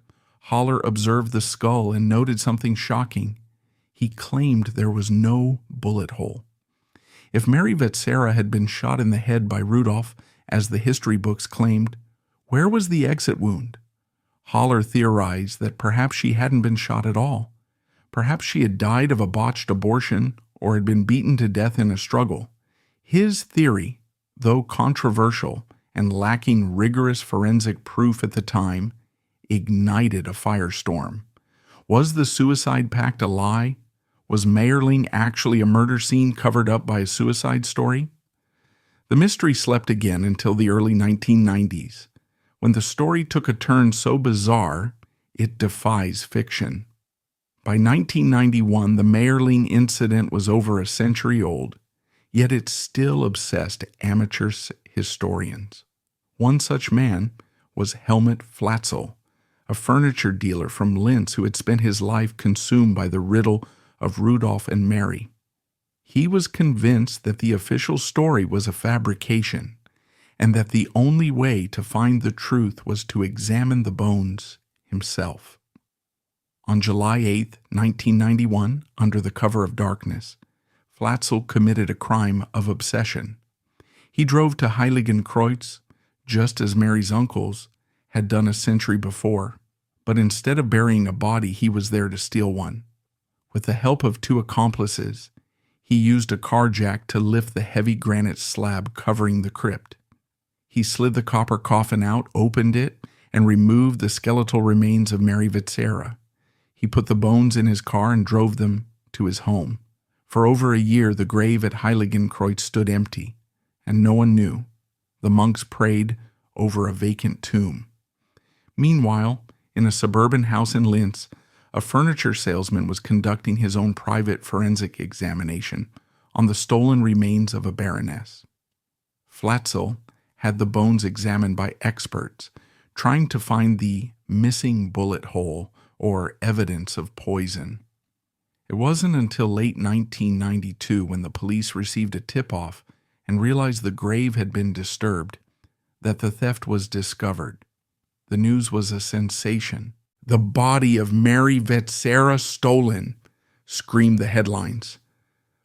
Haller observed the skull and noted something shocking. He claimed there was no bullet hole. If Mary Vetsera had been shot in the head by Rudolph, as the history books claimed, where was the exit wound? Haller theorized that perhaps she hadn't been shot at all. Perhaps she had died of a botched abortion or had been beaten to death in a struggle. His theory, though controversial and lacking rigorous forensic proof at the time, ignited a firestorm. Was the suicide pact a lie? Was Mayerling actually a murder scene covered up by a suicide story? The mystery slept again until the early 1990s, when the story took a turn so bizarre it defies fiction. By 1991, the Mayerling Incident was over a century old, yet it still obsessed amateur historians. One such man was Helmut Flatzel, a furniture dealer from Linz who had spent his life consumed by the riddle of Rudolph and Mary. He was convinced that the official story was a fabrication, and that the only way to find the truth was to examine the bones himself. On July 8, 1991, under the cover of darkness, Flatzel committed a crime of obsession. He drove to Heiligenkreuz, just as Mary's uncles had done a century before, but instead of burying a body, he was there to steal one. With the help of two accomplices, he used a car jack to lift the heavy granite slab covering the crypt. He slid the copper coffin out, opened it, and removed the skeletal remains of Mary Vetsera. He put the bones in his car and drove them to his home. For over a year, the grave at Heiligenkreuz stood empty, and no one knew. The monks prayed over a vacant tomb. Meanwhile, in a suburban house in Linz, a furniture salesman was conducting his own private forensic examination on the stolen remains of a baroness. Flatzel had the bones examined by experts, trying to find the missing bullet hole or evidence of poison. It wasn't until late 1992 when the police received a tip-off and realized the grave had been disturbed that the theft was discovered. The news was a sensation. "The body of Mary Vetsera stolen," screamed the headlines.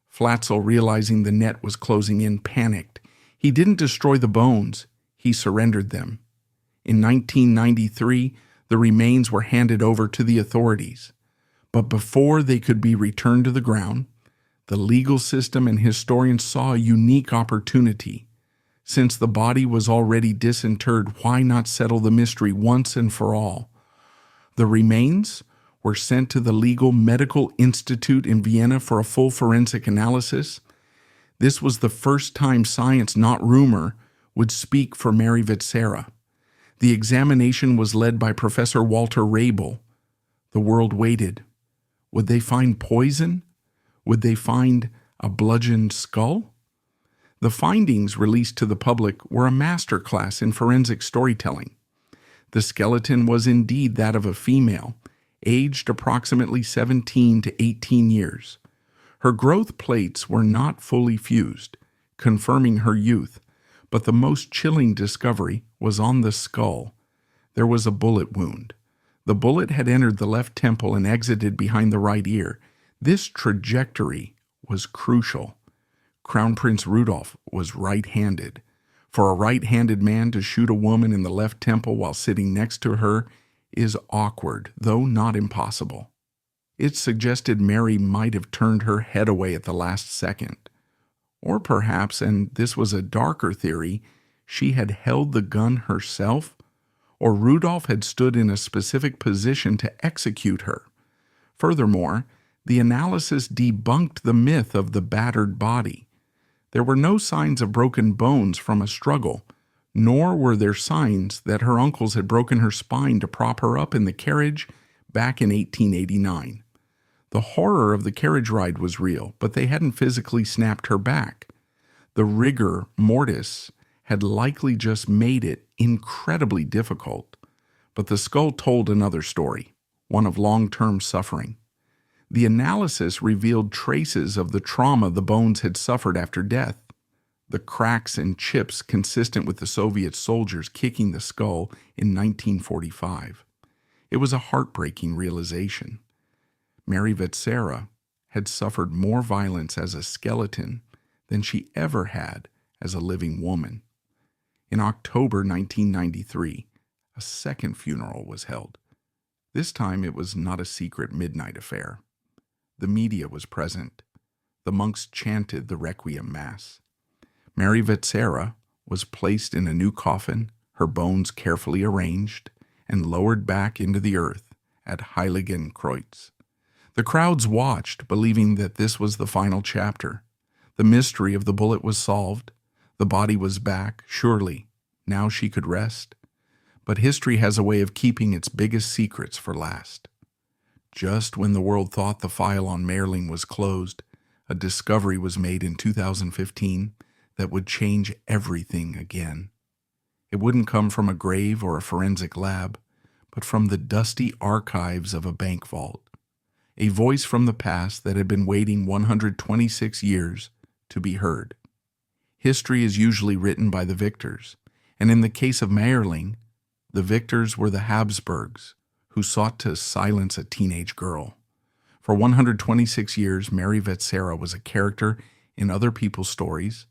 Flatzel, realizing the net was closing in, panicked. He didn't destroy the bones, he surrendered them. In 1993, the remains were handed over to the authorities. But before they could be returned to the ground, the legal system and historians saw a unique opportunity. Since the body was already disinterred, why not settle the mystery once and for all? The remains were sent to the Legal Medical Institute in Vienna for a full forensic analysis. This was the first time science, not rumor, would speak for Mary Vetsera. The examination was led by Professor Walter Rabel. The world waited. Would they find poison? Would they find a bludgeoned skull? The findings released to the public were a masterclass in forensic storytelling. The skeleton was indeed that of a female, aged approximately 17 to 18 years. Her growth plates were not fully fused, confirming her youth, but the most chilling discovery was on the skull. There was a bullet wound. The bullet had entered the left temple and exited behind the right ear. This trajectory was crucial. Crown Prince Rudolph was right-handed. For a right-handed man to shoot a woman in the left temple while sitting next to her is awkward, though not impossible. It suggested Mary might have turned her head away at the last second. Or perhaps, and this was a darker theory, she had held the gun herself, or Rudolph had stood in a specific position to execute her. Furthermore, the analysis debunked the myth of the battered body. There were no signs of broken bones from a struggle, nor were there signs that her uncles had broken her spine to prop her up in the carriage back in 1889. The horror of the carriage ride was real, but they hadn't physically snapped her back. The rigor mortis had likely just made it incredibly difficult. But the skull told another story, one of long-term suffering. The analysis revealed traces of the trauma the bones had suffered after death, the cracks and chips consistent with the Soviet soldiers kicking the skull in 1945. It was a heartbreaking realization. Mary Vetsera had suffered more violence as a skeleton than she ever had as a living woman. In October 1993, A second funeral was held. This time it was not a secret midnight affair. The media was present. The monks chanted the Requiem Mass. Mary Vetsera was placed in a new coffin, her bones carefully arranged, and lowered back into the earth at Heiligenkreuz. The crowds watched, believing that this was the final chapter. The mystery of the bullet was solved. The body was back, surely. Now she could rest. But history has a way of keeping its biggest secrets for last. Just when the world thought the file on Mayerling was closed, a discovery was made in 2015 that would change everything again. It wouldn't come from a grave or a forensic lab, but from the dusty archives of a bank vault. A voice from the past that had been waiting 126 years to be heard. History is usually written by the victors, and in the case of Mayerling, the victors were the Habsburgs, who sought to silence a teenage girl. For 126 years, Mary Vetsera was a character in other people's stories,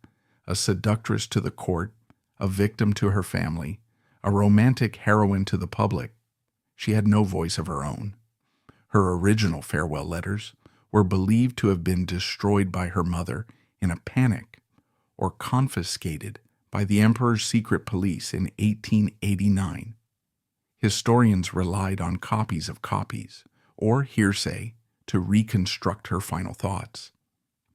a seductress to the court, a victim to her family, a romantic heroine to the public. She had no voice of her own. Her original farewell letters were believed to have been destroyed by her mother in a panic or confiscated by the emperor's secret police in 1889. Historians relied on copies of copies, or hearsay, to reconstruct her final thoughts.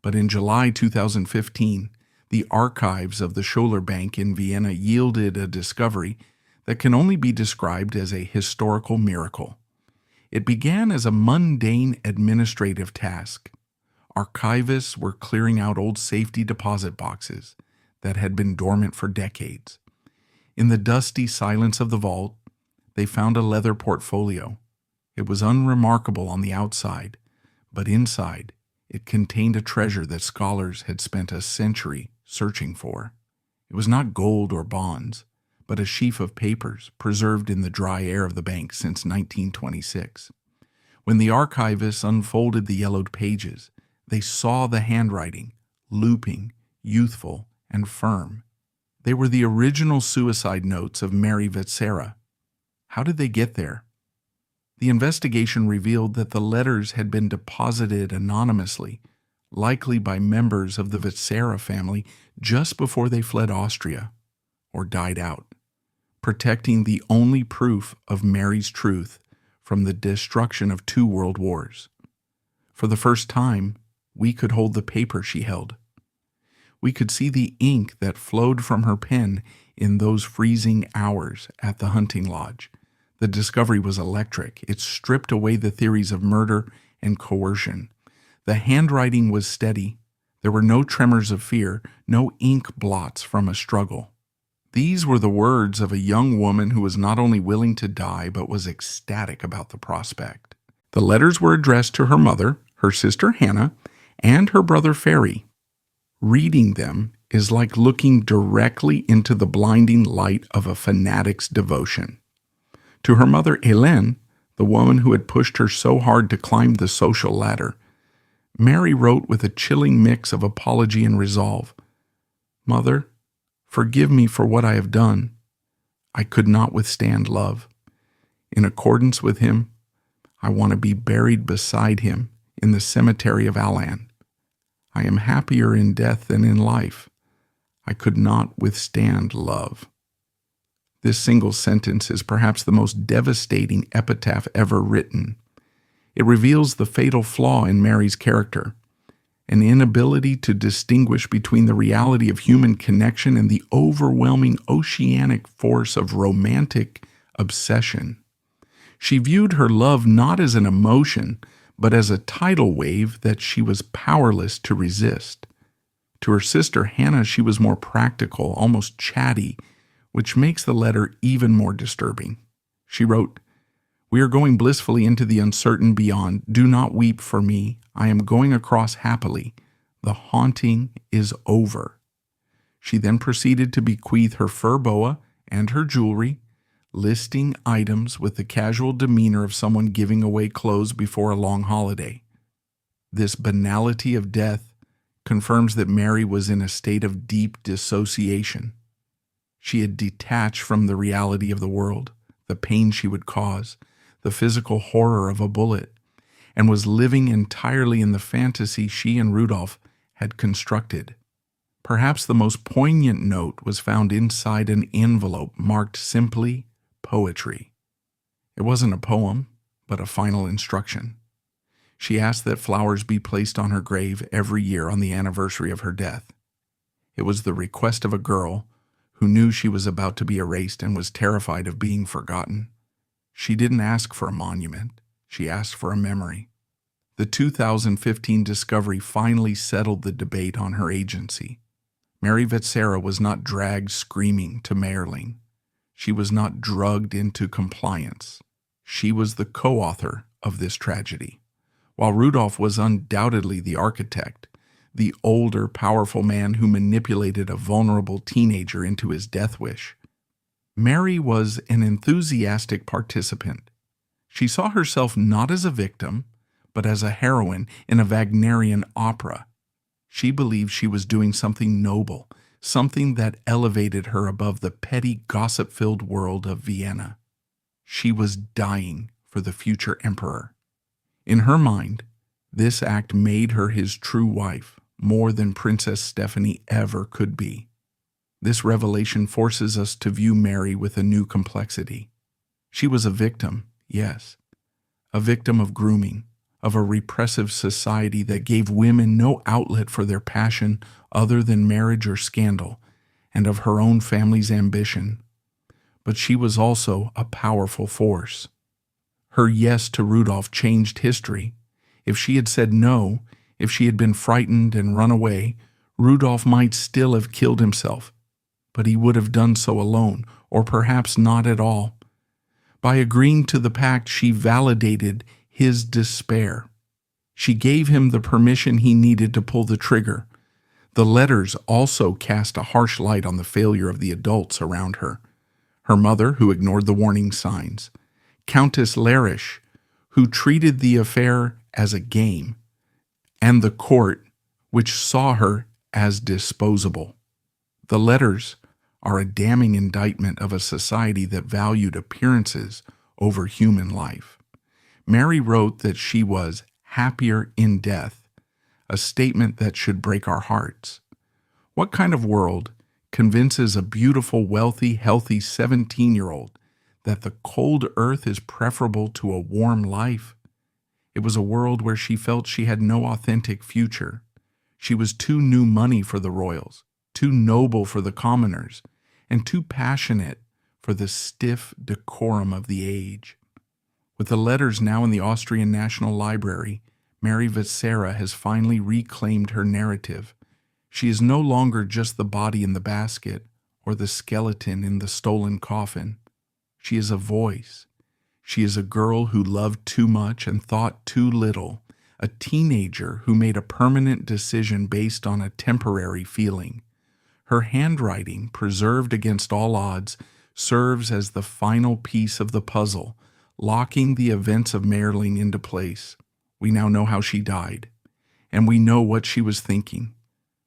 But in July 2015, the archives of the Scholler Bank in Vienna yielded a discovery that can only be described as a historical miracle. It began as a mundane administrative task. Archivists were clearing out old safety deposit boxes that had been dormant for decades. In the dusty silence of the vault, they found a leather portfolio. It was unremarkable on the outside, but inside, it contained a treasure that scholars had spent a century searching for. It was not gold or bonds, but a sheaf of papers preserved in the dry air of the bank since 1926. When the archivists unfolded the yellowed pages, they saw the handwriting, looping, youthful, and firm. They were the original suicide notes of Mary Vetsera. How did they get there? The investigation revealed that the letters had been deposited anonymously, likely by members of the Vetsera family just before they fled Austria or died out, protecting the only proof of Mary's truth from the destruction of 2 world wars. For the first time, we could hold the paper she held. We could see the ink that flowed from her pen in those freezing hours at the hunting lodge. The discovery was electric. It stripped away the theories of murder and coercion. The handwriting was steady. There were no tremors of fear, no ink blots from a struggle. These were the words of a young woman who was not only willing to die, but was ecstatic about the prospect. The letters were addressed to her mother, her sister Hannah, and her brother Ferry. Reading them is like looking directly into the blinding light of a fanatic's devotion. To her mother Hélène, the woman who had pushed her so hard to climb the social ladder, Mary wrote with a chilling mix of apology and resolve, "Mother, forgive me for what I have done. I could not withstand love. In accordance with him, I want to be buried beside him in the cemetery of Alan. I am happier in death than in life. I could not withstand love." This single sentence is perhaps the most devastating epitaph ever written. It reveals the fatal flaw in Mary's character, an inability to distinguish between the reality of human connection and the overwhelming oceanic force of romantic obsession. She viewed her love not as an emotion, but as a tidal wave that she was powerless to resist. To her sister Hannah, she was more practical, almost chatty, which makes the letter even more disturbing. She wrote, "We are going blissfully into the uncertain beyond. Do not weep for me. I am going across happily. The haunting is over." She then proceeded to bequeath her fur boa and her jewelry, listing items with the casual demeanor of someone giving away clothes before a long holiday. This banality of death confirms that Mary was in a state of deep dissociation. She had detached from the reality of the world, the pain she would cause, the physical horror of a bullet, and was living entirely in the fantasy she and Rudolph had constructed. Perhaps the most poignant note was found inside an envelope marked simply poetry. It wasn't a poem, but a final instruction. She asked that flowers be placed on her grave every year on the anniversary of her death. It was the request of a girl who knew she was about to be erased and was terrified of being forgotten. She didn't ask for a monument. She asked for a memory. The 2015 discovery finally settled the debate on her agency. Mary Vetsera was not dragged screaming to Mayerling. She was not drugged into compliance. She was the co-author of this tragedy. While Rudolph was undoubtedly the architect, the older, powerful man who manipulated a vulnerable teenager into his death wish, Mary was an enthusiastic participant. She saw herself not as a victim, but as a heroine in a Wagnerian opera. She believed she was doing something noble, something that elevated her above the petty, gossip-filled world of Vienna. She was dying for the future emperor. In her mind, this act made her his true wife, more than Princess Stephanie ever could be. This revelation forces us to view Mary with a new complexity. She was a victim, yes, a victim of grooming, of a repressive society that gave women no outlet for their passion other than marriage or scandal, and of her own family's ambition. But she was also a powerful force. Her yes to Rudolph changed history. If she had said no, if she had been frightened and run away, Rudolph might still have killed himself, but he would have done so alone, or perhaps not at all. By agreeing to the pact, she validated his despair. She gave him the permission he needed to pull the trigger. The letters also cast a harsh light on the failure of the adults around her. Her mother, who ignored the warning signs. Countess Larish, who treated the affair as a game. And the court, which saw her as disposable. The letters are a damning indictment of a society that valued appearances over human life. Mary wrote that she was happier in death, a statement that should break our hearts. What kind of world convinces a beautiful, wealthy, healthy 17-year-old that the cold earth is preferable to a warm life? It was a world where she felt she had no authentic future. She was too new money for the royals, too noble for the commoners, and too passionate for the stiff decorum of the age. With the letters now in the Austrian National Library, Mary Vetsera has finally reclaimed her narrative. She is no longer just the body in the basket or the skeleton in the stolen coffin. She is a voice. She is a girl who loved too much and thought too little, a teenager who made a permanent decision based on a temporary feeling. Her handwriting, preserved against all odds, serves as the final piece of the puzzle, locking the events of Mayerling into place. We now know how she died, and we know what she was thinking.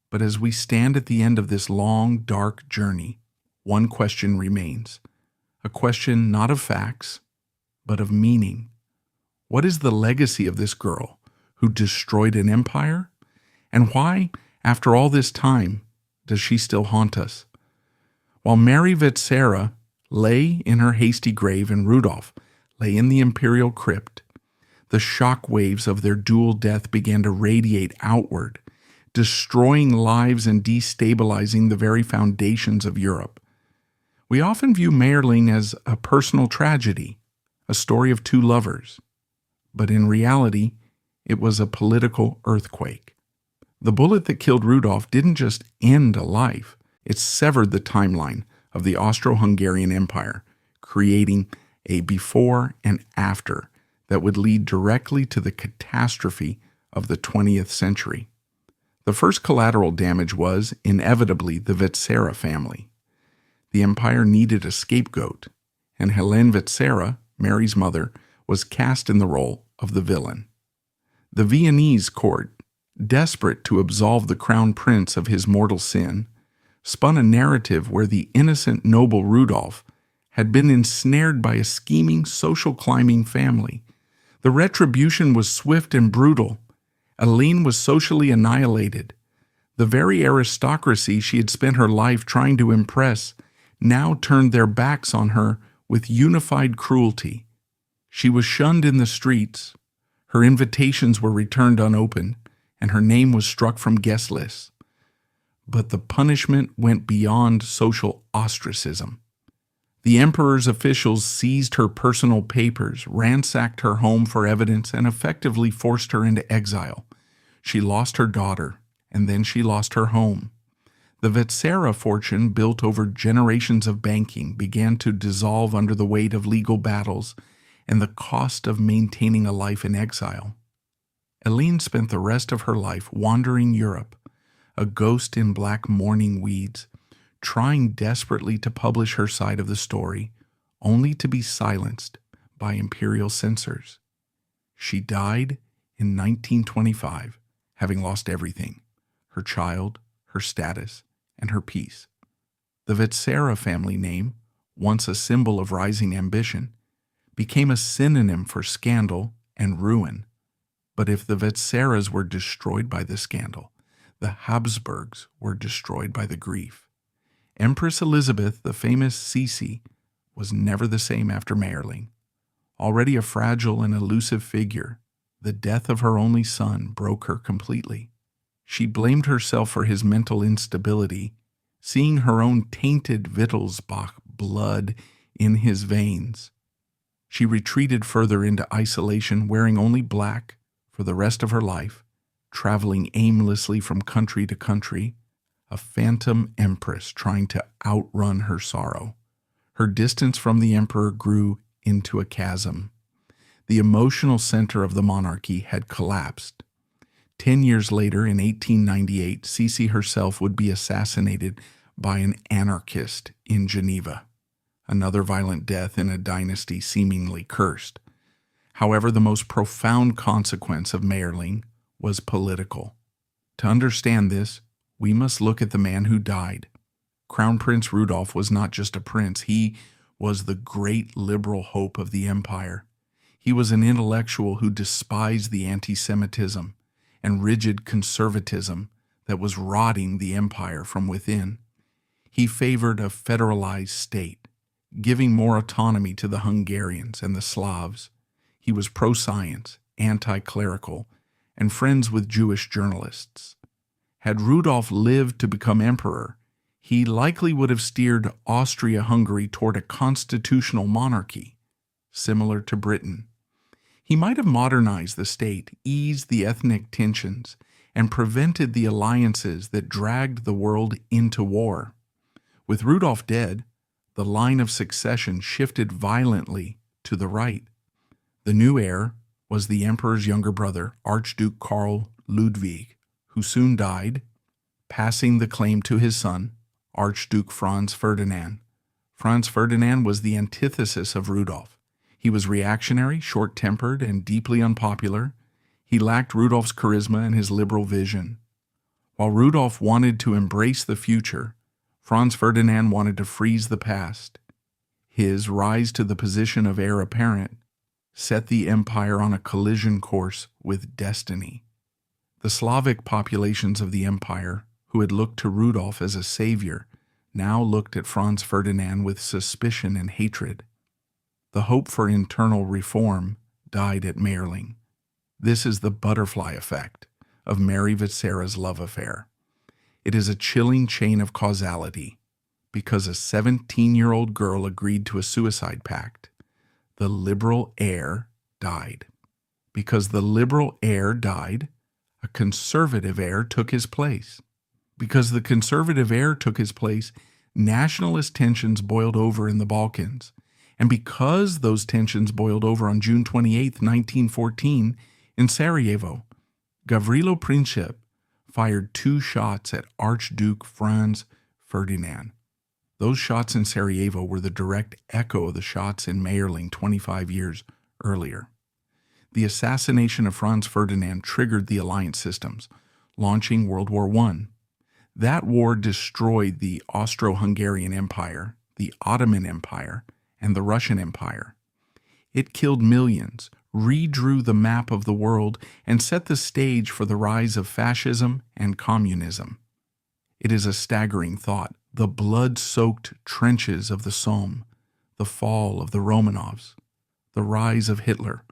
But as we stand at the end of this long, dark journey, one question remains. A question not of facts, but of meaning. What is the legacy of this girl who destroyed an empire? And why, after all this time, does she still haunt us? While Mary Vetsera lay in her hasty grave and Rudolph lay in the imperial crypt, the shock waves of their dual death began to radiate outward, destroying lives and destabilizing the very foundations of Europe. We often view Mayerling as a personal tragedy, a story of two lovers, but in reality, it was a political earthquake. The bullet that killed Rudolph didn't just end a life, it severed the timeline of the Austro-Hungarian Empire, creating a before and after that would lead directly to the catastrophe of the 20th century. The first collateral damage was, inevitably, the Vetsera family. The empire needed a scapegoat, and Helene Vetsera, Mary's mother, was cast in the role of the villain. The Viennese court, desperate to absolve the crown prince of his mortal sin, spun a narrative where the innocent noble Rudolph had been ensnared by a scheming, social climbing family. The retribution was swift and brutal. Aline was socially annihilated. The very aristocracy she had spent her life trying to impress now turned their backs on her with unified cruelty. She was shunned in the streets, her invitations were returned unopened, and her name was struck from guest lists. But the punishment went beyond social ostracism. The emperor's officials seized her personal papers, ransacked her home for evidence, and effectively forced her into exile. She lost her daughter, and then she lost her home. The Vetsera fortune, built over generations of banking, began to dissolve under the weight of legal battles and the cost of maintaining a life in exile. Aline spent the rest of her life wandering Europe, a ghost in black mourning weeds, trying desperately to publish her side of the story, only to be silenced by imperial censors. She died in 1925, having lost everything: her child, her status, and her peace. The Vetsera family name, once a symbol of rising ambition, became a synonym for scandal and ruin. But if the Vetseras were destroyed by the scandal, the Habsburgs were destroyed by the grief. Empress Elizabeth, the famous Sisi, was never the same after Mayerling. Already a fragile and elusive figure, the death of her only son broke her completely. She blamed herself for his mental instability, seeing her own tainted Wittelsbach blood in his veins. She retreated further into isolation, wearing only black for the rest of her life, traveling aimlessly from country to country, a phantom empress trying to outrun her sorrow. Her distance from the emperor grew into a chasm. The emotional center of the monarchy had collapsed. 10 years later, in 1898, Sisi herself would be assassinated by an anarchist in Geneva, another violent death in a dynasty seemingly cursed. However, the most profound consequence of Mayerling was political. To understand this, we must look at the man who died. Crown Prince Rudolph was not just a prince, he was the great liberal hope of the empire. He was an intellectual who despised the anti-Semitism and rigid conservatism that was rotting the empire from within. He favored a federalized state, giving more autonomy to the Hungarians and the Slavs. He was pro-science, anti-clerical, and friends with Jewish journalists. Had Rudolf lived to become emperor, he likely would have steered Austria-Hungary toward a constitutional monarchy, similar to Britain. He might have modernized the state, eased the ethnic tensions, and prevented the alliances that dragged the world into war. With Rudolf dead, the line of succession shifted violently to the right. The new heir was the emperor's younger brother, Archduke Karl Ludwig, who soon died, passing the claim to his son, Archduke Franz Ferdinand. Franz Ferdinand was the antithesis of Rudolf. He was reactionary, short-tempered, and deeply unpopular. He lacked Rudolf's charisma and his liberal vision. While Rudolf wanted to embrace the future, Franz Ferdinand wanted to freeze the past. His rise to the position of heir apparent set the empire on a collision course with destiny. The Slavic populations of the empire, who had looked to Rudolf as a savior, now looked at Franz Ferdinand with suspicion and hatred. The hope for internal reform died at Mayerling. This is the butterfly effect of Mary Vetsera's love affair. It is a chilling chain of causality. Because a 17-year-old girl agreed to a suicide pact, the liberal heir died. Because the liberal heir died, a conservative heir took his place. Because the conservative heir took his place, nationalist tensions boiled over in the Balkans. And because those tensions boiled over on June 28, 1914, in Sarajevo, Gavrilo Princip fired 2 shots at Archduke Franz Ferdinand. Those shots in Sarajevo were the direct echo of the shots in Mayerling 25 years earlier. The assassination of Franz Ferdinand triggered the alliance systems, launching World War I. That war destroyed the Austro-Hungarian Empire, the Ottoman Empire, and the Russian Empire. It killed millions, redrew the map of the world, and set the stage for the rise of fascism and communism. It is a staggering thought. The blood-soaked trenches of the Somme, the fall of the Romanovs, the rise of Hitler,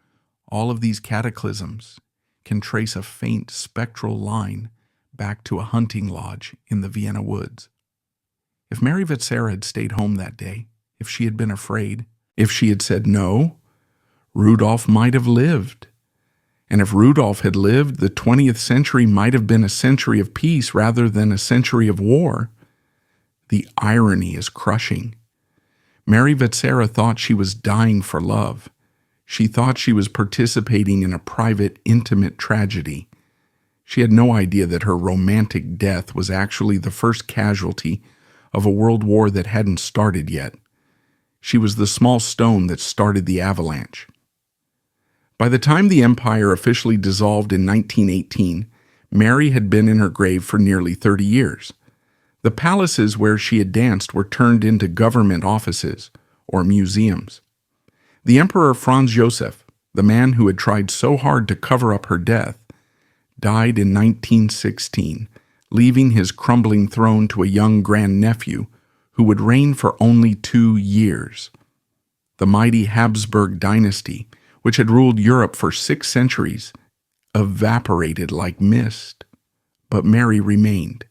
all of these cataclysms can trace a faint spectral line back to a hunting lodge in the Vienna woods. If Mary Vetsera had stayed home that day, if she had been afraid, if she had said no, Rudolph might have lived. And if Rudolph had lived, the 20th century might have been a century of peace rather than a century of war. The irony is crushing. Mary Vetsera thought she was dying for love. She thought she was participating in a private, intimate tragedy. She had no idea that her romantic death was actually the first casualty of a world war that hadn't started yet. She was the small stone that started the avalanche. By the time the empire officially dissolved in 1918, Mary had been in her grave for nearly 30 years. The palaces where she had danced were turned into government offices or museums. The Emperor Franz Joseph, the man who had tried so hard to cover up her death, died in 1916, leaving his crumbling throne to a young grandnephew who would reign for only 2 years. The mighty Habsburg dynasty, which had ruled Europe for 6 centuries, evaporated like mist. But Mary remained.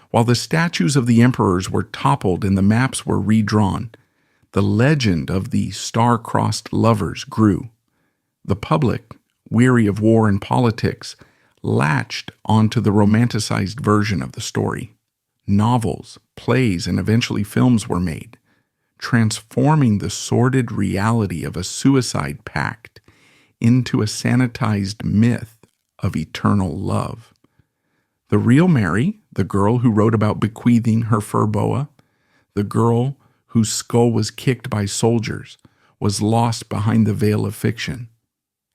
While the statues of the emperors were toppled and the maps were redrawn, the legend of the star-crossed lovers grew. The public, weary of war and politics, latched onto the romanticized version of the story. Novels, plays, and eventually films were made, transforming the sordid reality of a suicide pact into a sanitized myth of eternal love. The real Mary, the girl who wrote about bequeathing her fur boa, the girl whose skull was kicked by soldiers, was lost behind the veil of fiction.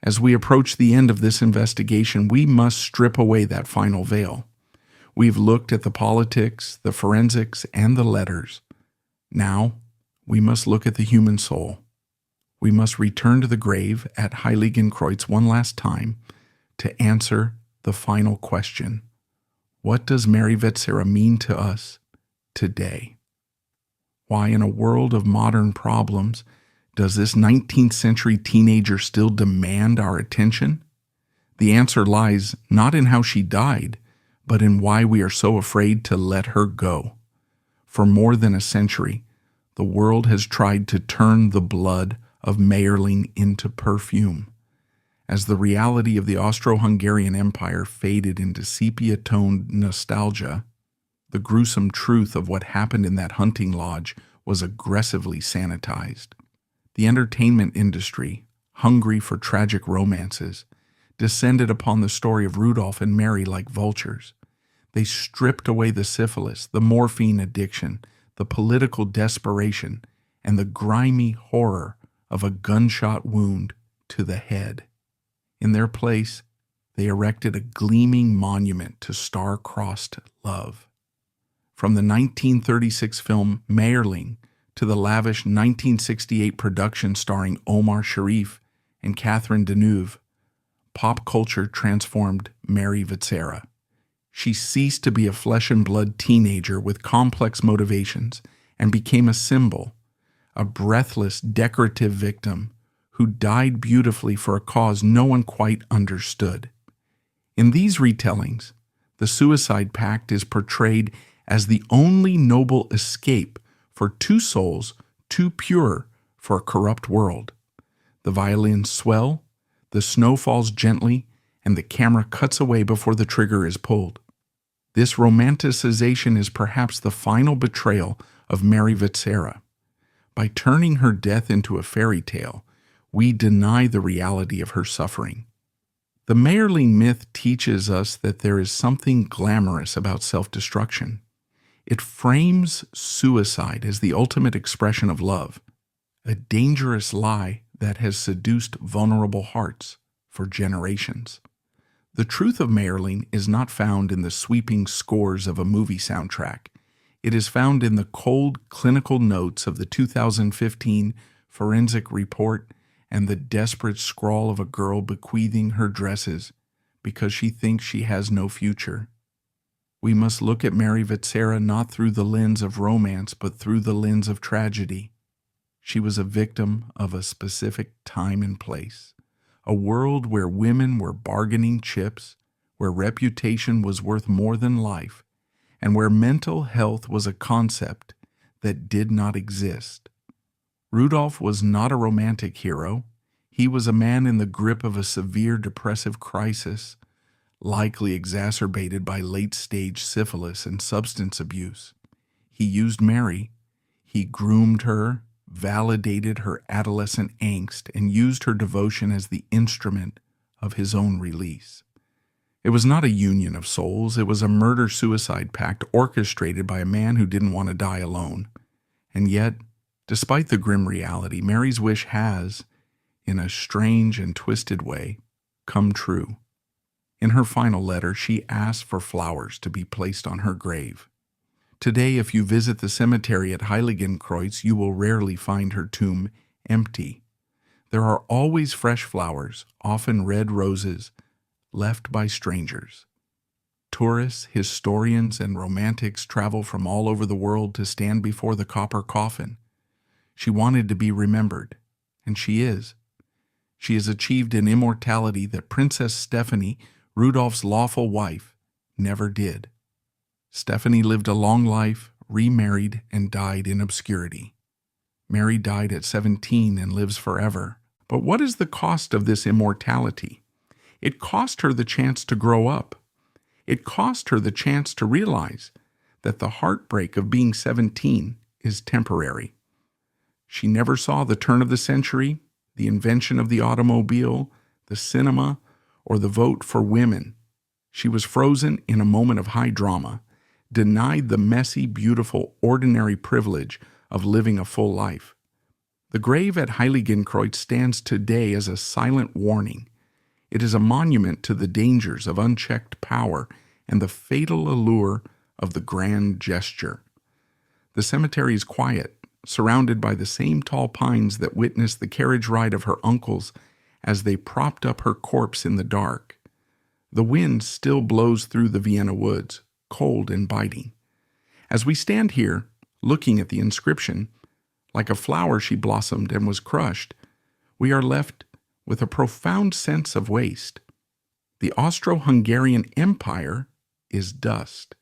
As we approach the end of this investigation, we must strip away that final veil. We've looked at the politics, the forensics, and the letters. Now, we must look at the human soul. We must return to the grave at Heiligenkreuz one last time to answer the final question. What does Mary Vetsera mean to us today? Why, in a world of modern problems, does this 19th century teenager still demand our attention? The answer lies not in how she died, but in why we are so afraid to let her go. For more than a century, the world has tried to turn the blood of Mayerling into perfume. As the reality of the Austro-Hungarian Empire faded into sepia-toned nostalgia, the gruesome truth of what happened in that hunting lodge was aggressively sanitized. The entertainment industry, hungry for tragic romances, descended upon the story of Rudolph and Mary like vultures. They stripped away the syphilis, the morphine addiction, the political desperation, and the grimy horror of a gunshot wound to the head. In their place, they erected a gleaming monument to star-crossed love. From the 1936 film Mayerling to the lavish 1968 production starring Omar Sharif and Catherine Deneuve, pop culture transformed Mary Vetsera. She ceased to be a flesh-and-blood teenager with complex motivations and became a symbol, a breathless, decorative victim who died beautifully for a cause no one quite understood. In these retellings, the suicide pact is portrayed as the only noble escape for 2 souls too pure for a corrupt world. The violins swell, the snow falls gently, and the camera cuts away before the trigger is pulled. This romanticization is perhaps the final betrayal of Mary Vetsera. By turning her death into a fairy tale, we deny the reality of her suffering. The Mayerling myth teaches us that there is something glamorous about self-destruction. It frames suicide as the ultimate expression of love, a dangerous lie that has seduced vulnerable hearts for generations. The truth of Mayerling is not found in the sweeping scores of a movie soundtrack. It is found in the cold clinical notes of the 2015 forensic report and the desperate scrawl of a girl bequeathing her dresses because she thinks she has no future. We must look at Mary Vetsera not through the lens of romance, but through the lens of tragedy. She was a victim of a specific time and place, a world where women were bargaining chips, where reputation was worth more than life, and where mental health was a concept that did not exist. Rudolph was not a romantic hero. He was a man in the grip of a severe depressive crisis, likely exacerbated by late-stage syphilis and substance abuse. He used Mary. He groomed her, validated her adolescent angst, and used her devotion as the instrument of his own release. It was not a union of souls. It was a murder-suicide pact orchestrated by a man who didn't want to die alone. And yet, despite the grim reality, Mary's wish has, in a strange and twisted way, come true. In her final letter, she asked for flowers to be placed on her grave. Today, if you visit the cemetery at Heiligenkreuz, you will rarely find her tomb empty. There are always fresh flowers, often red roses, left by strangers. Tourists, historians, and romantics travel from all over the world to stand before the copper coffin. She wanted to be remembered, and she is. She has achieved an immortality that Princess Stephanie, Rudolph's lawful wife, never did. Stephanie lived a long life, remarried, and died in obscurity. Mary died at 17 and lives forever. But what is the cost of this immortality? It cost her the chance to grow up. It cost her the chance to realize that the heartbreak of being 17 is temporary. She never saw the turn of the century, the invention of the automobile, the cinema, or the vote for women. She was frozen in a moment of high drama, denied the messy, beautiful, ordinary privilege of living a full life. The grave at Heiligenkreuz stands today as a silent warning. It is a monument to the dangers of unchecked power and the fatal allure of the grand gesture. The cemetery is quiet, surrounded by the same tall pines that witnessed the carriage ride of her uncles as they propped up her corpse in the dark. The wind still blows through the Vienna woods, cold and biting. As we stand here, looking at the inscription, like a flower she blossomed and was crushed, we are left with a profound sense of waste. The Austro-Hungarian Empire is dust.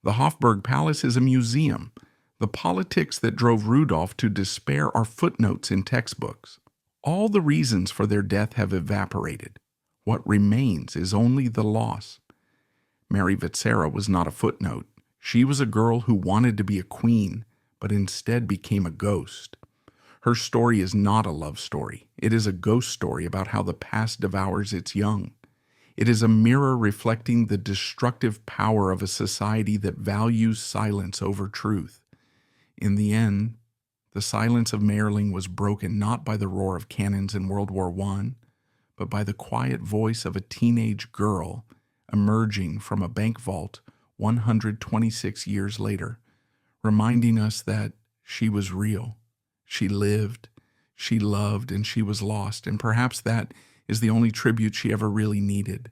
The Habsburg Palace is a museum. The politics that drove Rudolph to despair are footnotes in textbooks. All the reasons for their death have evaporated. What remains is only the loss. Mary Vetsera was not a footnote. She was a girl who wanted to be a queen, but instead became a ghost. Her story is not a love story. It is a ghost story about how the past devours its young. It is a mirror reflecting the destructive power of a society that values silence over truth. In the end, the silence of Mayerling was broken not by the roar of cannons in World War I, but by the quiet voice of a teenage girl emerging from a bank vault 126 years later, reminding us that she was real. She lived, she loved, and she was lost, and perhaps that is the only tribute she ever really needed.